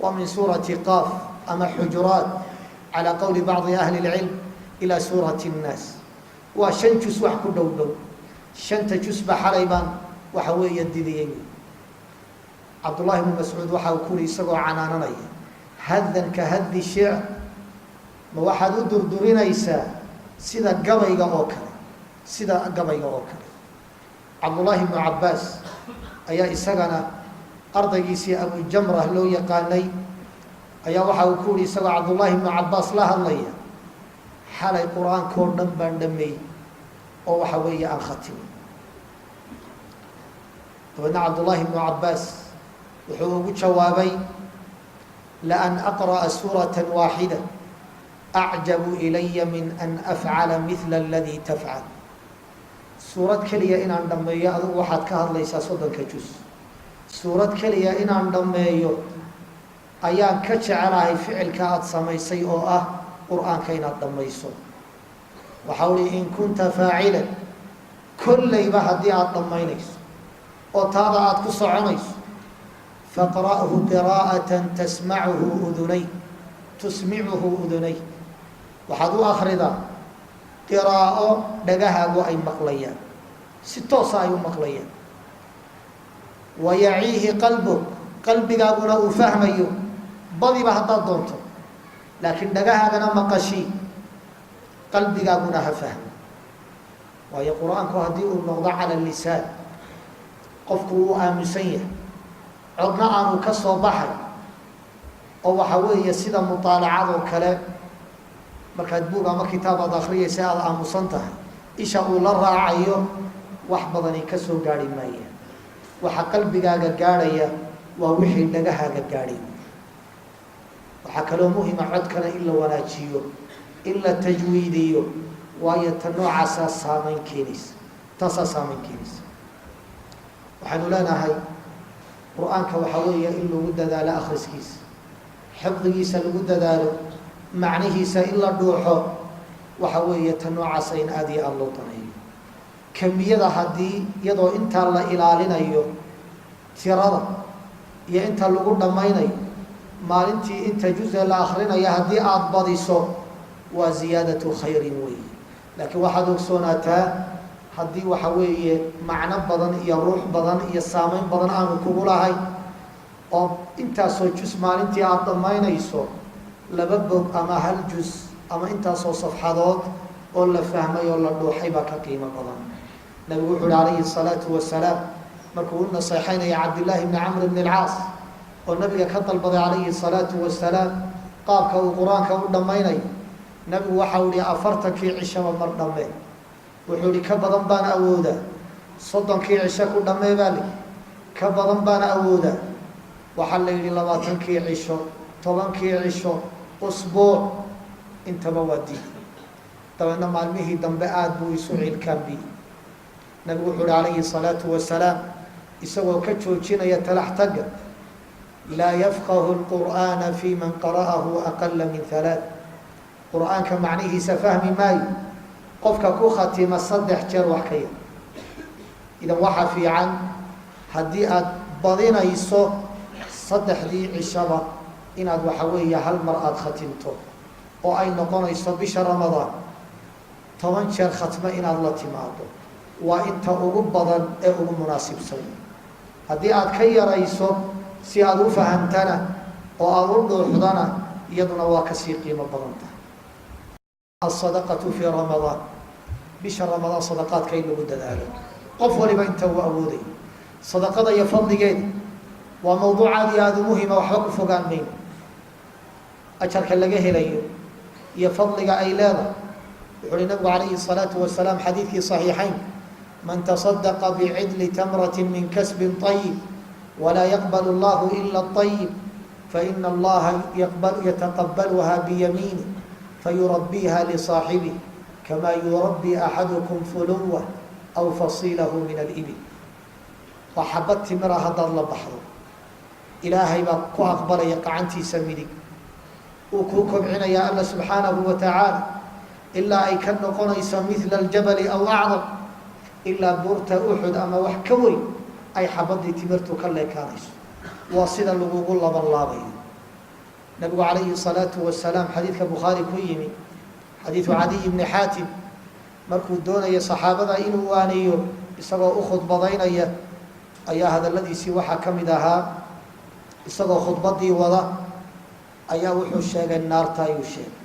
wa min suurati qaaf ama xujuraat calaa qowli bacdi ahli اlcilm ilaa suurati الnaas. waa 5 jus wax ku dhow dhow. 5ta jusba xalay baan waxa weeye didiyey. cabdullaahi bnu mascuud waxa uu ku yihi isagoo canaananaya, haddan ka haddi shicr, ma waxaad u durdurinaysaa sida gabayga oo kale, sida gabayga oo kale. cabdullaahi bnu cabbaas ayaa isagana ardaygiisii abujamrah loo yaqaanay ayaa waxa uu ku yihi isagoo cabdullaahi bnu cabbaas la hadlaya, xalay qur-aankoo dhan baan dhameeyey oo waxa weeye aan khatimay. dabeedna cabdullaahi bnu cabbaas wuxuu ugu jawaabay, laan aqra'a suurata waaxida acjabu ilaya min an afcala midla aladii tafcal. suurad keliya inaan dhammeeyo, adigu waxaad ka hadlaysaa 30 jus. suurad keliya inaan dhammeeyo ayaan ka jecelahay ficilka aada samaysay oo ah qur-aanka inaad dhammayso. waxau ihi in kunta faacilan, kollayba haddii aada dhammaynayso oo taada aada ku soconayso, faqra'hu qiraa'atan tusmicuhu udunay, waxaad u akridaa qiraa'o dhagahaagu ay maqlayaan, si toosa ay u maqlayaan. wayaciihi qalbuk, qalbigaaguna uu fahmayo, badiba haddaad doonto, laakiin dhagahaagana maqashii, qalbigaaguna ha fahmo. waayo qur-aanku haddii uu noqdo cala lisaan, qofku wuu aaminsan yahay, codna aanu ka soo baxay, oo waxa weeye sida mutaalacadoo kale, markaad buug ama kitaab aad akhriyaysa aada aamusan tahay, isha uu la raacayo wax badani ka soo gaari maayaan. waxa qalbigaaga gaadhaya waa wixii dhagahaaga gaadhay. waxaa kaloo muhima codkana in la wanaajiyo, in la tajwiidiyo, waayo ta noocaasaa saamayn keenaysa, taasaa saamayn keenaysa. waxaanu leenahay qur-aanka waxaa weeye in lagu dadaalo akhriskiisa, xifdigiisa lagu dadaalo, macnihiisa in la dhuuxo. waxa weeye ta noocaasa in aada iyo aada loo daneeyo. kamiyada haddii iyadoo intaa la ilaalinayo, tirada iyo inta lagu dhammaynayo, maalintii inta juz-e la akrinaya haddii aada badiso, waa ziyaadatu khayrin weeye. laakiin waxaad ogsoonaataa haddii waxa weeye macno badan iyo ruux badan iyo saamayn badan aanu kugu lahay, oo intaasoo jus maalintii aada dhammaynayso, 2 bog ama 1 jus ama intaasoo safxadood oo la fahmay oo la dhuuxay baa ka qiimo badan. nabigu wuxu uhi calayhi الsalaatu wasalaam markuu u naseexaynaya cabdillaahi bni camr bni اlcaas, oo nabiga ka dalbaday calayhi الsalaatu wasalaam qaabka uu qur-aanka u dhammaynayo, nabigu waxau ihi 40kii cishaba mar dhammee. wuxuu ihi ka badan baan awoodaa, 30kii cisho ku dhammee baa li, ka badan baan awoodaa. waxaa la yidhi 20kii cisho, 10kii cisho, usbuuc, intaba waa diid. dabeedna maalmihii dambe aada buu isu cilkaambiyey. nabigu wuxuu uhi calayhi الsalaatu wasalaam isagoo ka joojinaya talax tagga, laa yafqahu اlqur'aana fi man qara'ahu aqala min 3. qur-aanka macnihiisa fahmi maayo qofka ku khatima 3 jeer wax ka yar. idan waxaa fiican haddii aada badinayso 3dii cishaba inaad waxa weeye hal mar aada khatimto, oo ay noqonayso bisha ramadaan 10 jeer khatmo inaad la timaado. waa inta ugu badan ee ugu munaasibsan. haddii aad ka yarayso si aada u fahamtana oo aada u dhuuxdana, iyaduna waa kasii qiimo badan tahay. asadaqatu fii ramadaan, bisha ramadaan sadaqaadka in lagu dadaalo, qof waliba inta uu awooday. sadaqada iyo fadligeeda waa mawduuc aad iyo aada u muhima, waxba ku fogaan mayno. ajarka laga helayo iyo fadliga ay leedahay. wuxuu uhi nabigu calayhi الsalaatu wasalaam xadiidkii صaxiixayn: man taصadaqa bcidli tamrati min kasbin طayib walaa yaqbal اllahu ila الطayib faina allaha yataqabalha biyamiinih fayurabiha lisaaxibih kama yurabi axadukum fuluwah aw fasiilahu min alibil. waa xabad timira haddaad la baxdo, ilaahay baa ku aqbalaya gacantiisa midig, uu kuu kobcinaya alla subxaanahu wa tacaala ilaa ay ka noqonayso midla aljabali aw acdam, ilaa buurta uxud ama wax ka weyn ay xabadii timirtu ka leekaanayso. waa sida lagugu laban laabayo. nabigu calayhi الsalaatu wasalaam xadiidka bukhaari ku yimi, xadiidu cadiy bni xaatim, markuu doonaya saxaabada inuu waaniyo isagoo u khudbadaynaya ayaa hadaladiisii waxaa ka mid ahaa, isagoo khudbadii wada ayaa wuxuu sheegay naarta ayuu sheegay.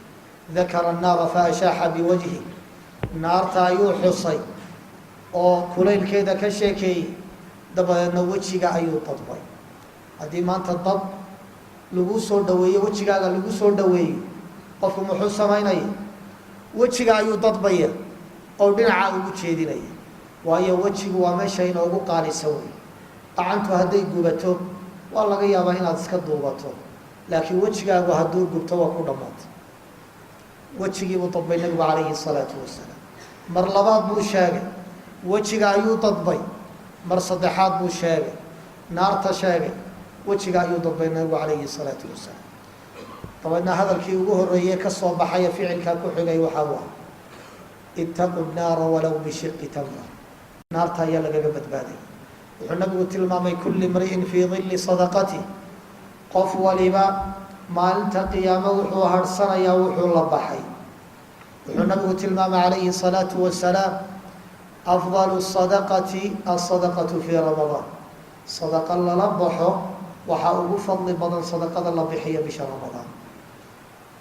dakara الnaara faashaaxa biwajhi, naarta ayuu xusay oo kulaylkeeda ka sheekeeyey, dabadeedna wejiga ayuu dadbay. haddii maanta dab lagu soo dhaweeyo, wejigaaga lagu soo dhaweeyo, qofku muxuu samaynaya? wejiga ayuu dadbaya oo dhinaca ugu jeedinaya. waayo wejigu waa meesha inoogu qaalisa wey. gacantu hadday gubato waa laga yaabaa inaad iska duubato, laakiin wejigaagu hadduu gubto waa ku dhammaatay. wejigii buu dadbay nabigu calayhi الsalaatu wasalaam. mar labaad buu sheegay, wejiga ayuu dadbay. mar saddexaad buu sheegay, naarta sheegay, wejiga ayuu dadbay nabigu calayhi الsalaatu wasalaam. dabeedna hadalkii ugu horeeye ka soo baxaya ficilkaa ku xigay waxaa u ah: ittaqu naara walow bishiqi tamra. naarta ayaa lagaga badbaaday. wuxuu nabigu tilmaamay: kulli mri'in fii dilli sadaqati, qof waliba maalinta qiyaamo wuxuu harhsanayaa wuxuu la baxay. wuxuu nabigu tilmaamay calayhi الsalaatu wasalaam: afdalu sadaqati asadaqatu fii ramadaan. sadaqa lala baxo waxaa ugu fadli badan sadaqada la bixiya bisha ramadaan.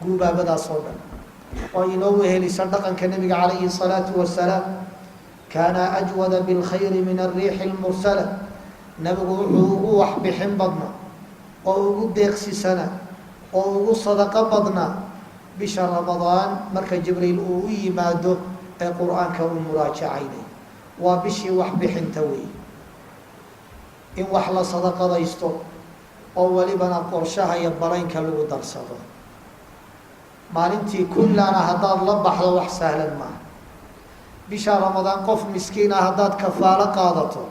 guubaabadaas oo dhan oo inoo wehelisa dhaqanka nebiga calayhi الsalaatu wasalaam: kaana ajwada biاlkhayri min الriixi اlmursala. nabigu wuxuu ugu wax bixin badnaa oo ugu deeqsisana oo ugu sadaqo badnaa bisha ramadaan, marka jibriil uu u yimaado ee qur-aanka uu muraajacaynay. waa bishii wax bixinta weey, in wax la sadaqadaysto oo welibana qorshaha iyo baraynka lagu darsado. maalintii kullana haddaad la baxdo wax sahlan maaha. bisha ramadaan qof miskiin ah haddaad kafaalo qaadato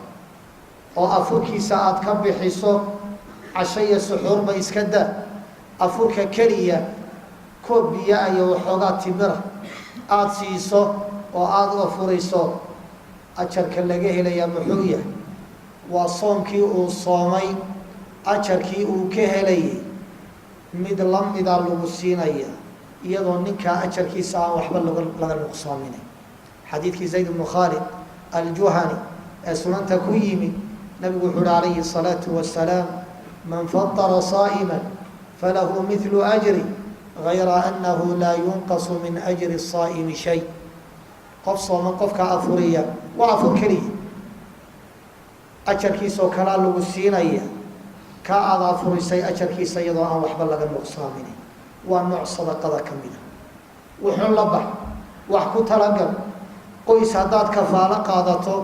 oo afurkiisa aad ka bixiso, casho iyo suxuurba iska daa, afurka keliya koob biyo iyo waxoogaa timira aada siiso oo aada u afurayso, ajarka laga helayaa muxuu yahay? waa soomkii uu soomay ajarkii uu ka helayay mid lamida lagu siinaya, iyadoo ninkaa ajarkiisa aan waxba laga nuqsaaminay. xadiidkii zayd bnu khaalid aljuhani ee sunanta ku yimi, nabigu wuxuu uhi calayhi الsalaatu wasalaam: man fadara saa'ima falahu midlu ajri gayra annahu laa yunqasu min ajri الsaa'imi shay. qof sooman qofka afuriya waa afur keliya, ajarkiisoo kalaa lagu siinaya ka aada afurisay ajarkiisa iyadoo aan waxba laga nuqsaaminay. waa nooc sadaqada ka mida. wuxuu la bax, wax ku talagal. qoys haddaad kafaalo qaadato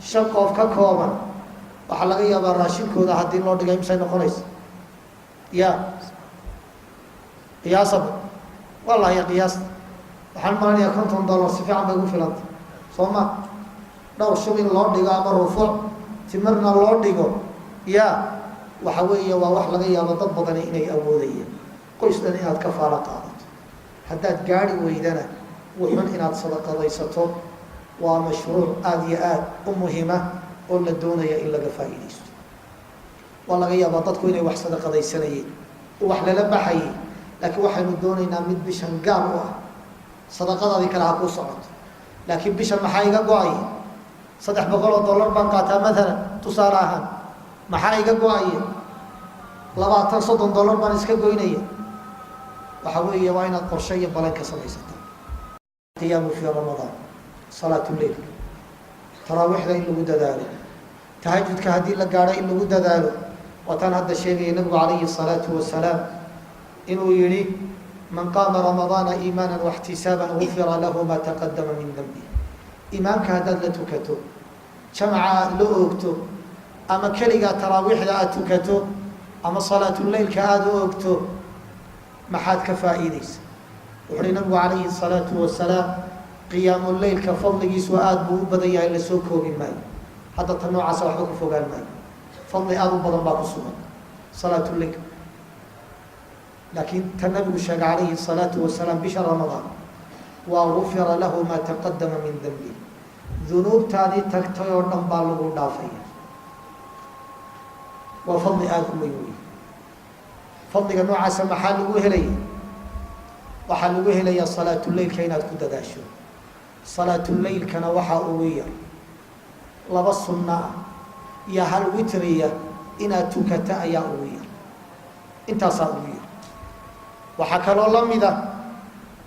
5 qof ka kooban, waxaa laga yaabaa raashinkooda haddii loo dhigay misay noqonaysa? ya qiyaasaba wallahi qiyaasta waxaan malanayaa $50 si fiican bay ugu filanta soo ma? dhowr shub in loo dhigo ama rufuuc timirna loo dhigo, ya waxa weeye waa wax laga yaabo dad badani inay awoodayeen. qoys dhan inaad kafaalo qaadato, haddaad gaari weydana wuxun inaad sadaqadaysato waa mashruuc aada iyo aad u muhima oo la doonaya in laga faa'iidaysto. waa laga yaabaa dadku inay wax sadaqadaysanayeen, wax lala baxayay, laakiin waxaynu doonaynaa mid bishan gaar u ah. sadaqadaadii kale ha kuu socoto, laakiin bishan maxaa iga go-ay? $300 baan qaataa maalan, tusaale ahaan. maxaa iga go-ay? $20-30 baan iska goynaya. waxa weeye waa inaad qorshe iyo balan ka samaysataa. qiyaamu fii ramadaan, salaatu leyl, taraawiixda in lagu dadaalo, tahajudka haddii la gaadho in lagu dadaalo. waataan hadda sheegaya nabigu calayhi الsalaatu wasalaam inuu yihi: man qaama ramadaana iimaana واxtisaaban gufira lahu ma taqadama min danbi. imaamka haddaad la tukato, jamca aad la oogto, ama keligaa taraawiixda aad tukato, ama salaatuleylka aada u oogto, maxaad ka faa'iidaysa? wuxu uhi nabigu calayhi الsalaatu wasalaam qiyaamuleylka fadligiisu aada buu u badan yahay, lasoo koobi maayo. hadda ta noocaasa waxba ku fogaan maayo, fadli aada u badan baa ku sugan salaatuleylka. laakiin ta nabigu sheegay calayhi الsalaatu wasalaam bisha ramadaan waa gufira lahu maa taqadama min danbi, dunuubtaadii tagtay oo dhan baa lagu dhaafaya. waa fadli aada u weyn wey. fadliga noocaasa maxaa lagu helaya? waxaa lagu helayaa salaatuleylka inaad ku dadaasho. salaatuleylkana waxaa ugu yar 2 sunno ah iyo hal witriya inaad tukata ayaa ugu yar, intaasaa ugu yar. waxaa kaloo la mida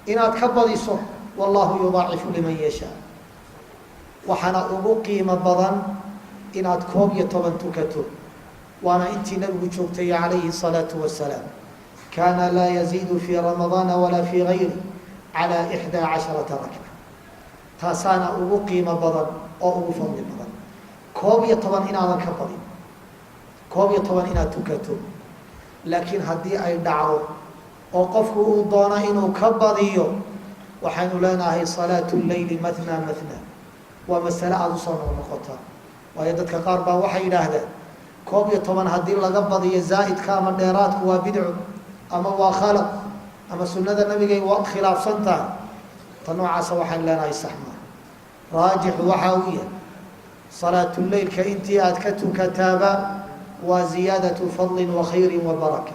inaad ka badiso, wallahu yudaacifu liman yashaa. waxaana ugu qiimo badan inaad 11 tukato, waana intii nabigu joogtay calayhi الsalaatu wasalaam. kaana laa yaziidu fii ramadaana walaa fii gayri calى 11 rakca. taasaana ugu qiimo badan oo ugu fadli badan. 11 inaadan ka badin, 11 inaad tukato. laakiin haddii ay dhacdo oo qofku uu doono inuu ka badiyo, waxaynu leenahay salaatu leyli mathnaa mathnaa. waa masale aada usoo noqnoqota, waayo dadka qaar baa waxay yidhaahdaan 11 haddii laga badiyo zaa'idka ama dheeraadku waa bidco ama waa khalaq ama sunnada nabigay waa khilaafsan tahay. ta noocaasa waxaan leenahay sax maa. raajixu waxaa u yahay salaatuleylka intii aad ka tukataaba waa ziyaadatu fadlin wa khayrin wa baraka.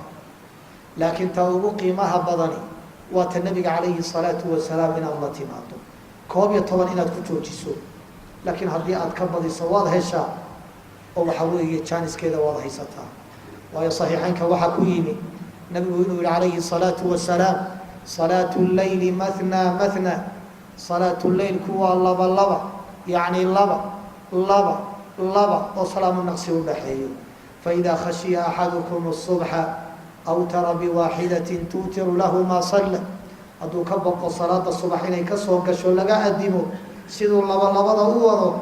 laakiin ta ugu qiimaha badani waa ta nabiga calayhi الsalaatu wasalaam inaad la timaado. 11 inaad ku joojiso, laakiin haddii aad ka badiso waad heshaa oo waxa weeye jaaniskeeda waad haysataa. waayo صaxiixeynka waxaa ku yimi nabigu inuu yihi calayhi الsalaatu wasalaam salaatu leyli mathnaa mathnaa. salaatuleylku waa laba, yacni laba oo salaamu naqsi u dhaxeeyo. faإida khashiya axadukum الصubxa awtara biwaaxidatin tuutiru lahu maa salla. hadduu ka boqo salaada subax inay kasoo gasho laga adimo, siduu labada u wado,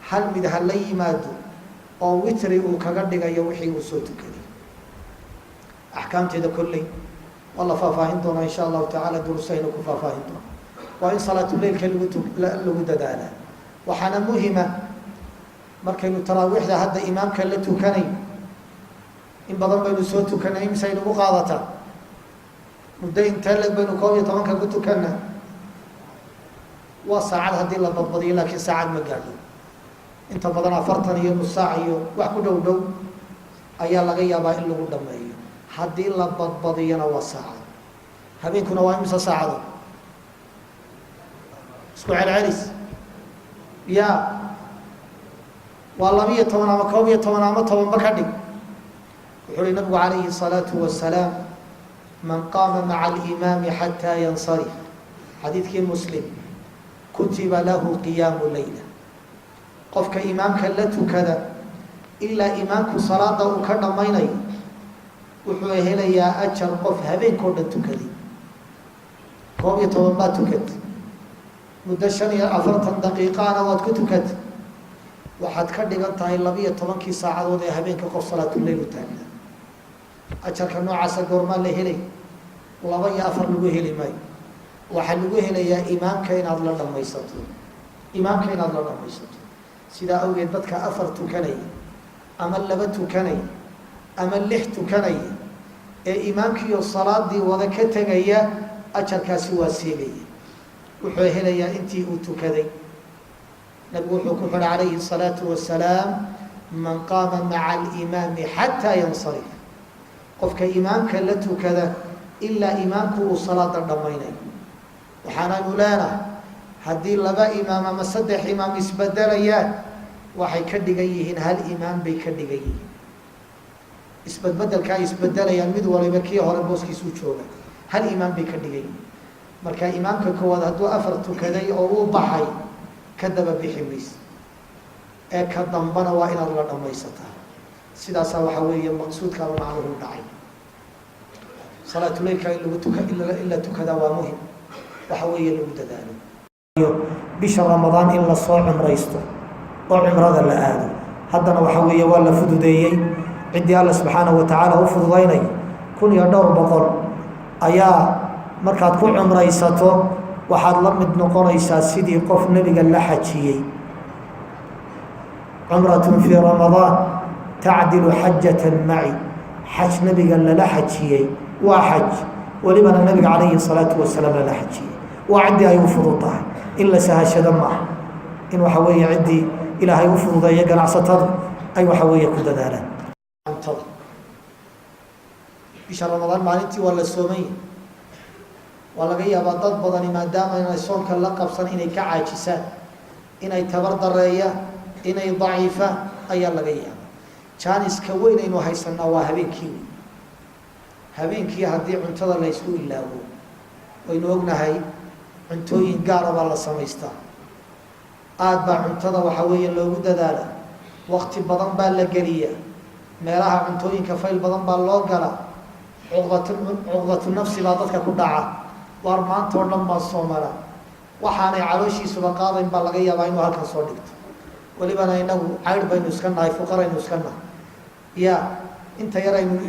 hal mid ha la yimaado oo witri uu kaga dhigayo wixii uu soo tukaday. axkaamteeda kolley waa la faahfaahin doonaa insha allahu tacaala, durusaynu ku faahfaahin doona. waa in salaatuleylka lagu dadaalaa. waxaana muhima markaynu taraawiixda hadda imaamka la tukanay, in badan baynu soo tukanay, imisay nagu qaadataa? muddo intee leg baynu 11 ku tukanaa? waa saacad haddii la badbadiyo, laakiin saacad ma gaadho. inta badan 40 iyo nus saac iyo wax ku dhow dhow ayaa laga yaabaa in lagu dhameeyo. haddii la badbadiyana waa saacad. habeenkuna waa imisa saacado? isku celcelis ya waa 12 ama 11 ama 10ba ka dhig. wuxuu uhi nabigu calayhi الsalaatu wasalaam man qaama maca alimaami xataa yansarif. xadiidkii muslim, kutiba lahu qiyaamu leyla. qofka imaamka la tukada ilaa imaamku salaada uu ka dhammaynayo, wuxuu helayaa ajar qof habeenkao dhan tukaday. 11 baad tukatay, muddo 45 daqiiqaana waad ku tukatay, waxaad ka dhigan tahay 12 saacadood ee habeenka qof salaatuleyl u taagnaa. ajarka noocaasa goormaa la helay? 2 iyo 4 lagu heli maayo. waxaa lagu helayaa imaamka inaad la dhamaysato. sidaa awgeed dadka 4 tukanaya ama 2 tukanaya ama 6 tukanaya ee imaamkiiyo salaadii wada ka tegaya, ajarkaasi waa seegaya. wuxuu helayaa intii uu tukaday. nabigu wuxuu ku xidhay calayhi الsalaatu wasalaam man qaama maca alimaami xataa yansarif. qofka imaamka la tukada ilaa imaamku uu salaada dhammaynayo. waxaanaynu leenahay haddii 2 imaam ama 3 imaam isbedelayaan, waxay ka dhigan yihiin hal imaam bay ka dhigan yihiin. isbedbedelka ay isbedelayaan mid waliba kii hore booskiisuu jooga, hal imaam bay ka dhigan yihiin. marka imaamka koowaad hadduu 4 tukaday oo uu baxay, ka daba bixi mayse, ee ka dambana waa inaad la dhammaysataa. sidaasaa waxa weeye maqsuudkaaba macnuhu dhacay. salaatuleylka in la tukadaa waa muhim, waxa weeye lagu dadaalo. bisha ramadaan in la soo cumraysto oo cumrada la aado, haddana waxa weeye waa la fududeeyey. ciddii alla subxaanahu watacaala u fududaynayo 1200 ayaa markaad ku cumraysato waxaad la mid noqonaysaa sidii qof nebiga la xajiyey. cumratun fii ramadaan tacdilu xajatan maci, xaj nebiga lala xajiyey waa xaj, welibana nebiga calayhi salaatu wasalaam lala xajiyey. waa ciddii ay u fudud tahay, in la sahashado maaha, in waxa weeye ciddii ilaahay u fududeeya ganacsatadu ay waxa weeye ku dadaalaan. bisha ramadaan maalintii waa la soomay, waa laga yaabaa dad badani maadaama inay soonka la qabsan inay ka caajisaan, inay tabar dareeyaan, inay daciifaan ayaa laga yaabaa. jaaniska weyn aynu haysanaa waa habeenkii. habeenkii haddii cuntada la ysku ilaawo, waynu ognahay cuntooyin gaara baa la samaystaa, aad baa cuntada waxa weeye loogu dadaala, waqti badan baa la geliyaa, meelaha cuntooyinka fayl badan baa loo galaa, cuqdatu nafsi baa dadka ku dhaca, waar maanta oo dhan baa soomala, waxaanay calooshiisuba qaadayn baa laga yaabaa inuu halkan soo dhigto. welibana inagu caydh baynu iska nahay, fuqaraynu iska nahay, ya inta yar aynu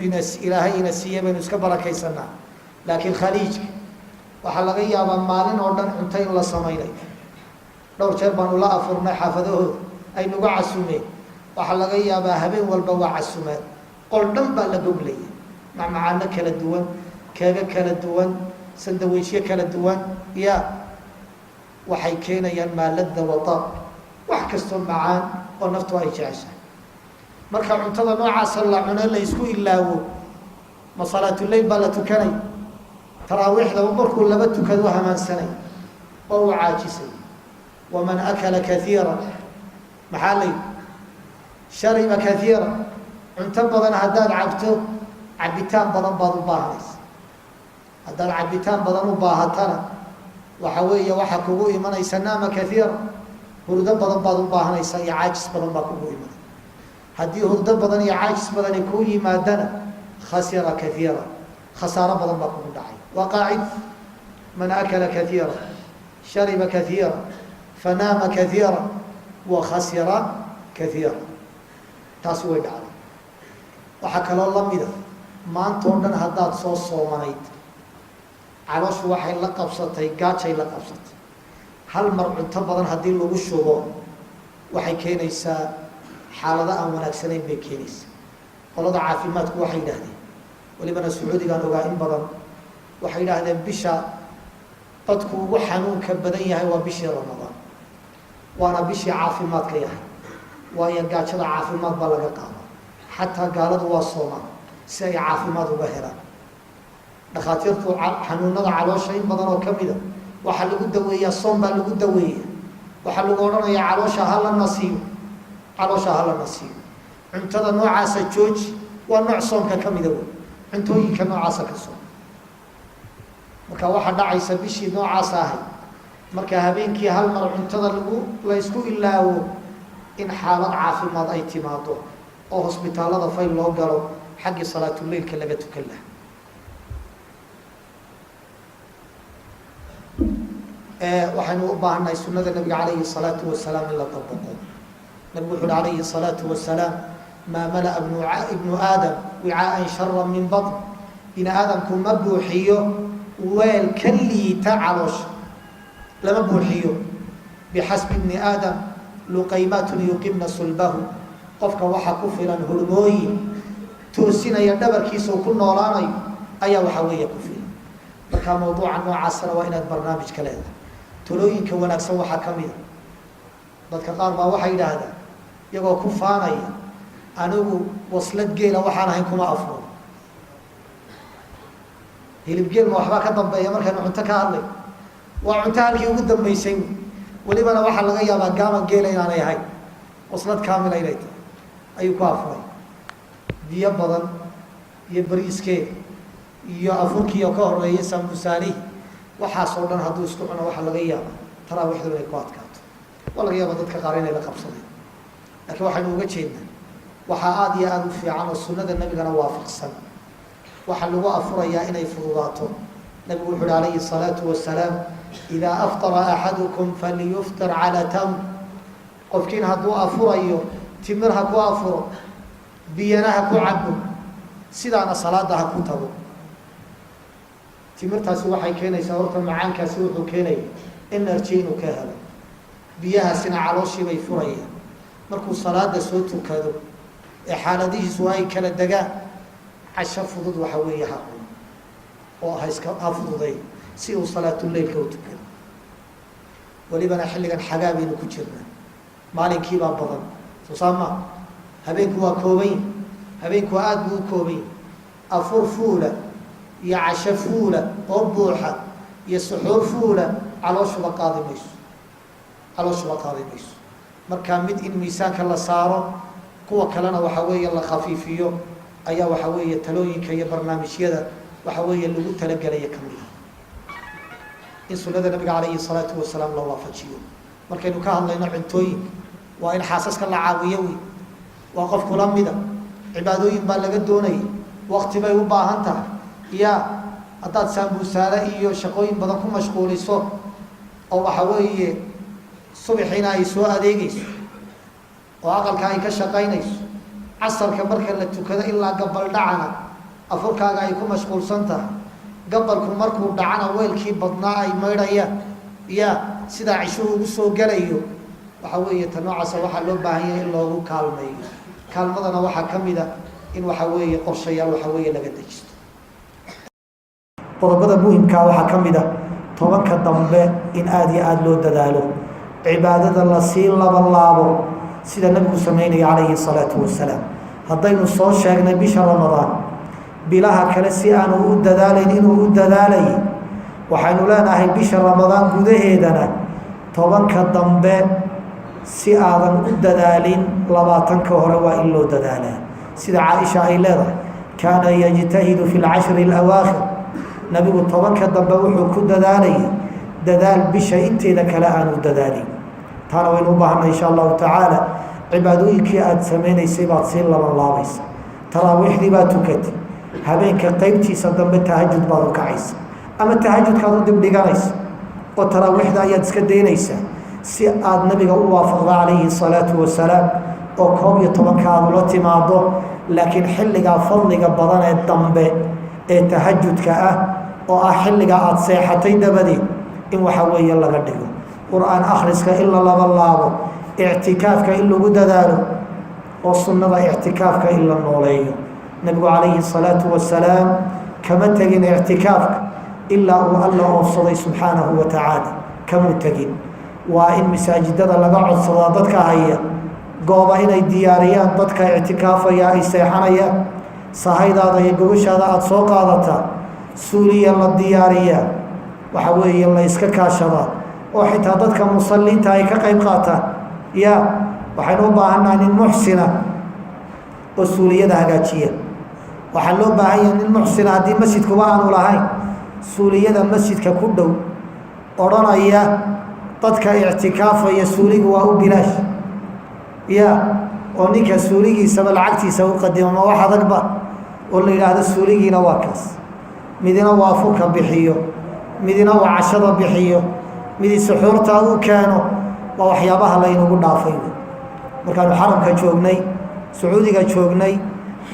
ilaahay ina siiye baynu iska barakaysanaa. laakiin khaliijka waxaa laga yaabaa maalin oo dhan cunto in la samaynayo. dhowr jeer baanu la afurnay xaafadahooda ay nagu casumeen, waxaa laga yaabaa habeen walba waa casumaad, qol dhan baa la goglaya, macmacaano kala duwan, keega kala duwan, sandaweysyo kala duwan, ya waxay keenayaan maalada wada, wax kastoo macaan oo naftu ay jeceshahay. marka cuntada noocaasa la cuno la isku ilaawo, ma salaatuleyl baa la tukanay, taraawiixdaba markuu laba tukado hamaansanay oo uu caajisay. waman akala kaiira maxaa lay shariba kaiira, cunto badan haddaad cabto cabitaan badan baad u baahanaysa. haddaad cabitaan badan u baahatana waxa weeye waxaa kugu imanaysa naama kaiira, hurdo badan baad u baahanaysaa iyo caajis badan baa kugu imanay. haddii hurdo badan iyo caajis badani kuu yimaadana khasira kaiira, khasaaro badan baa kugu dhacay. waa qaacid, man akala kaiira shariba kaiira fanaama kaiira wa khasira kaiira. taasi way dhacday. waxaa kaloo la mida maanta oo dhan haddaad soo soomanayd, calooshu waxay la qabsatay, gaajay la qabsatay, hal mar cunto badan haddii lagu shubo waxay keenaysaa xaalado aan wanaagsanayn bay keenaysaa. qolada caafimaadku waxay yidhaahdeen, welibana sacuudigaan ogaa in badan, waxay yidhaahdeen bisha dadku ugu xanuunka badan yahay waa bishii ramadaan, waana bishii caafimaadka yahay, waayo gaajada caafimaad baa laga qaada. xataa gaaladu waa soomaan si ay caafimaad uga helaan. dhakhaatiirtu xanuunada caloosha in badan oo kamida waxaa lagu daweeyaa, soom baa lagu daweeya. waxaa lagu odhanayaa caloosha hala nasiiyo, caloosha hala nasiiyo, cuntada noocaasa jooji, waa nooc soomka kamida wey, cuntooyinka noocaasa ka soom. marka waxaa dhacaysa bishii noocaas ahay, marka habeenkii hal mar cuntada la ysku ilaawo, in xaalad caafimaad ay timaado oo hosbitaalada fayl loo galo, xaggii salaatuleylka laga tukan laha. waxaynu u baahannahay sunada nabiga calayhi الsalaatu wasalaam in la dabaqo. nabigu wuxu uhi calayhi الsalaatu wasalaam maa mala'a ibnu aadam wicaaan shara min batn, bini aadamku ma buuxiyo weel ka liita caloosha, lama buuxiyo. bixasbi bni aadam luqaymaatun yuqimna sulbahu, qofka waxaa ku filan hurmooyin toosinaya dhabarkiisa uu ku noolaanayo ayaa waxaa weeye ku filan. marka mawduuca noocaasana waa inaad barnaamij ka leedahay. talooyinka wanaagsan waxaa ka mida, dadka qaar baa waxay yidhaahdaan iyagoo ku faanaya, anigu waslad geela waxaan ahayn kuma afuro. hilib geel ma waxbaa ka dambeeya markaynu cunto ka hadlay? waa cunto halkii ugu dambaysay, welibana waxaa laga yaabaa gaaman geela inaanay ahayn, waslad kaamila inay tahay ayuu ku afuray. biyo badan iyo bariiskeeda iyo afurkiioo ka horeeya sambusaanihi, waxaasoo dhan hadduu isku cuno waxaa laga yaaba taraawiixdu inay ku adkaato. waa laga yaaba dadka qaar inay la qabsadeen, laakiin waxaynu uga jeednaa waxaa aada iyo aada u fiican oo sunnada nebigana waafaqsan waxa lagu afurayaa inay fududaato nabigu wuxuu alayhi salaatu wasalaam إذا أفطر أحدكم فليفطر على تمر qofkiin hadduu afurayo timir ha ku afuro biyana ha ku cabo sidaana salaada ha ku tago timirtaasi waxay keenaysaa horta macaankaasi wuxuu keenaya energy inuu ka helo biyahaasina calooshii bay furayaan markuu salaada soo tukado ee xaaladihiisu ay kala degaan casho fudud waxa weeye ha cuno oo ha fududay si uu salaatuleylka u tukado walibana xilligan xagaa baynu ku jirnaa maalinkii baa badan soo saama habeenku waa kooban habeenku aad buu u kooban afur fuula iyo casho fuula oo buuxa iyo suxuur fuula calooshuba qaadi mayso marka mid in miisaanka la saaro kuwa kalena waxa weeye la khafiifiyo ayaa waxa weeye talooyinka iyo barnaamijyada waxa weeye lagu talagalaya kamid in sunnada nabiga calayhi salaatu wasalaam la waafajiyo markaynu ka hadlayno cuntooyin waa in xaasaska la caawiyo wy waa qof kula mida cibaadooyin baa laga doonayay waqti bay u baahan tahay ya haddaad saambuusaale iyo shaqooyin badan ku mashquuliso oo waxa weeye subaxiina ay soo adeegayso oo aqalka ay ka shaqaynayso casarka marka la tukado ilaa gabal dhacana afurkaaga ay ku mashquulsan tahay gabalku markuu dhacana weelkii badnaa ay maydhayaan ya sidaa cishuhu ugu soo gelayo waxa weeye ta noocaasa waxaa loo baahan yahay in loogu kaalmeeyo kaalmadana waxaa ka mid a in waxa weeye qorshayaal waxa weeye laga dejisto qodobada muhimkaa waxaa ka mid a tobanka dambe in aada iyo aada loo dadaalo cibaadada lasii labanlaabo sida nabigu sameynaya calayhi salaatu wasalaam haddaynu soo sheegnay bisha ramadaan bilaha kale si aanu u dadaalayn inuu u dadaalay waxaynu leenahay bisha ramadaan gudaheedana tobanka dambe si aadan u dadaalin labaatanka hore waa in loo dadaalaa sida caaisha ay leedahay kaana yajtahidu fi lcashri alawaakhir nabigu tobanka dambe wuxuu ku dadaalayay dadaal bisha inteeda kale aanu dadaalin taana waynu u baahanay insha allahu tacaala cibaadooyinkii aada samaynaysay baad sii labanlaabaysa taraawiixdii baad tukatay habeenka qaybtiisa dambe tahajud baad u kacaysa ama tahajudkaad u dibdhiganaysa oo taraawiixda ayaad iska daynaysaa si aada nabiga u waafaqda calayhi salaatu wasalaam oo 11 aad ula timaado laakiin xilligaa fadliga badan ee dambe ee tahajudka ah oo ah xilligaa aada seexatay dabadeed in waxa weeye laga dhigo qur-aan akhriska in la labanlaabo ictikaafka in lagu dadaalo oo sunnada ictikaafka in la nooleeyo nabigu calayhi salaatu wasalaam kama tegin ictikaafka ilaa uu alla oofsaday subxaanahu wa tacaala kamuu tegin waa in masaajidada laga codsadaa dadka haya gooba inay diyaariyaan dadka ictikaafaya ay seexanayaan sahaydaada iyo gobashaada aada soo qaadataa suuliya la diyaariyaa waxa weeye la iska kaashadaa oo xitaa dadka musalliinta ay ka qayb qaataan ya waxaynu u baahannahay nin muxsina oo suuliyada hagaajiya waxaa loo baahan yahay nin muxsina haddii masjidkuba aanu lahayn suuliyada masjidka ku dhow odhanaya dadka ictikaafaya suuligu waa u bilaash ya oo ninka suuligiisaba lacagtiisa u qadimo ma wax adagba oo la yidhaahdo suuligiina waa kaas midina waa afurka bixiyo midina waa cashada bixiyo midi suxuurta u keeno waa waxyaabaha laynagu dhaafay markaanu xaramka joognay sacuudiga joognay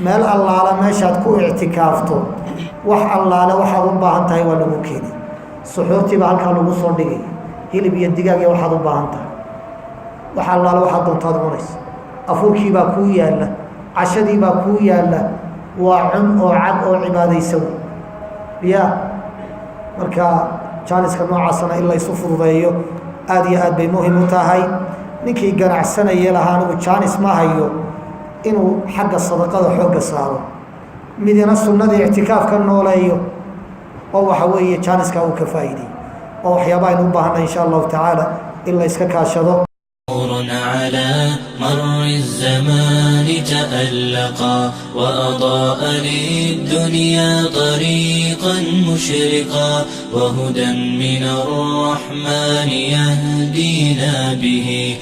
meel allaale meeshaad ku ictikaafto wax allaale waxaad u baahan tahay waa lagu keenay suxuurtiiba halkaa lagu soo dhigay hilib iyo digaag iyo waxaad u baahan tahay wax allaale waxaad doontaad cunaysa afurkiibaa kuu yaalla cashadiibaa kuu yaalla waa cun oo cab oo cibaadaysa ya marka jaaniska noocaasana in laysu fududeeyo aada iyo aad bay muhim u tahay ninkii ganacsanaya lahaa anigu jaanis ma hayo inuu xagga sadaqada xoogga saaro midina sunnadii ictikaafka nooleeyo oo waxa weeye jaaniska uu ka faa'iiday oo waxyaaba aynu u baahanay insha allahu tacaala in la iska kaashado نور على مر الزمان تألقا وأضاء للدنيا طريقا مشرقا وهدى من الرحمن يهدينا به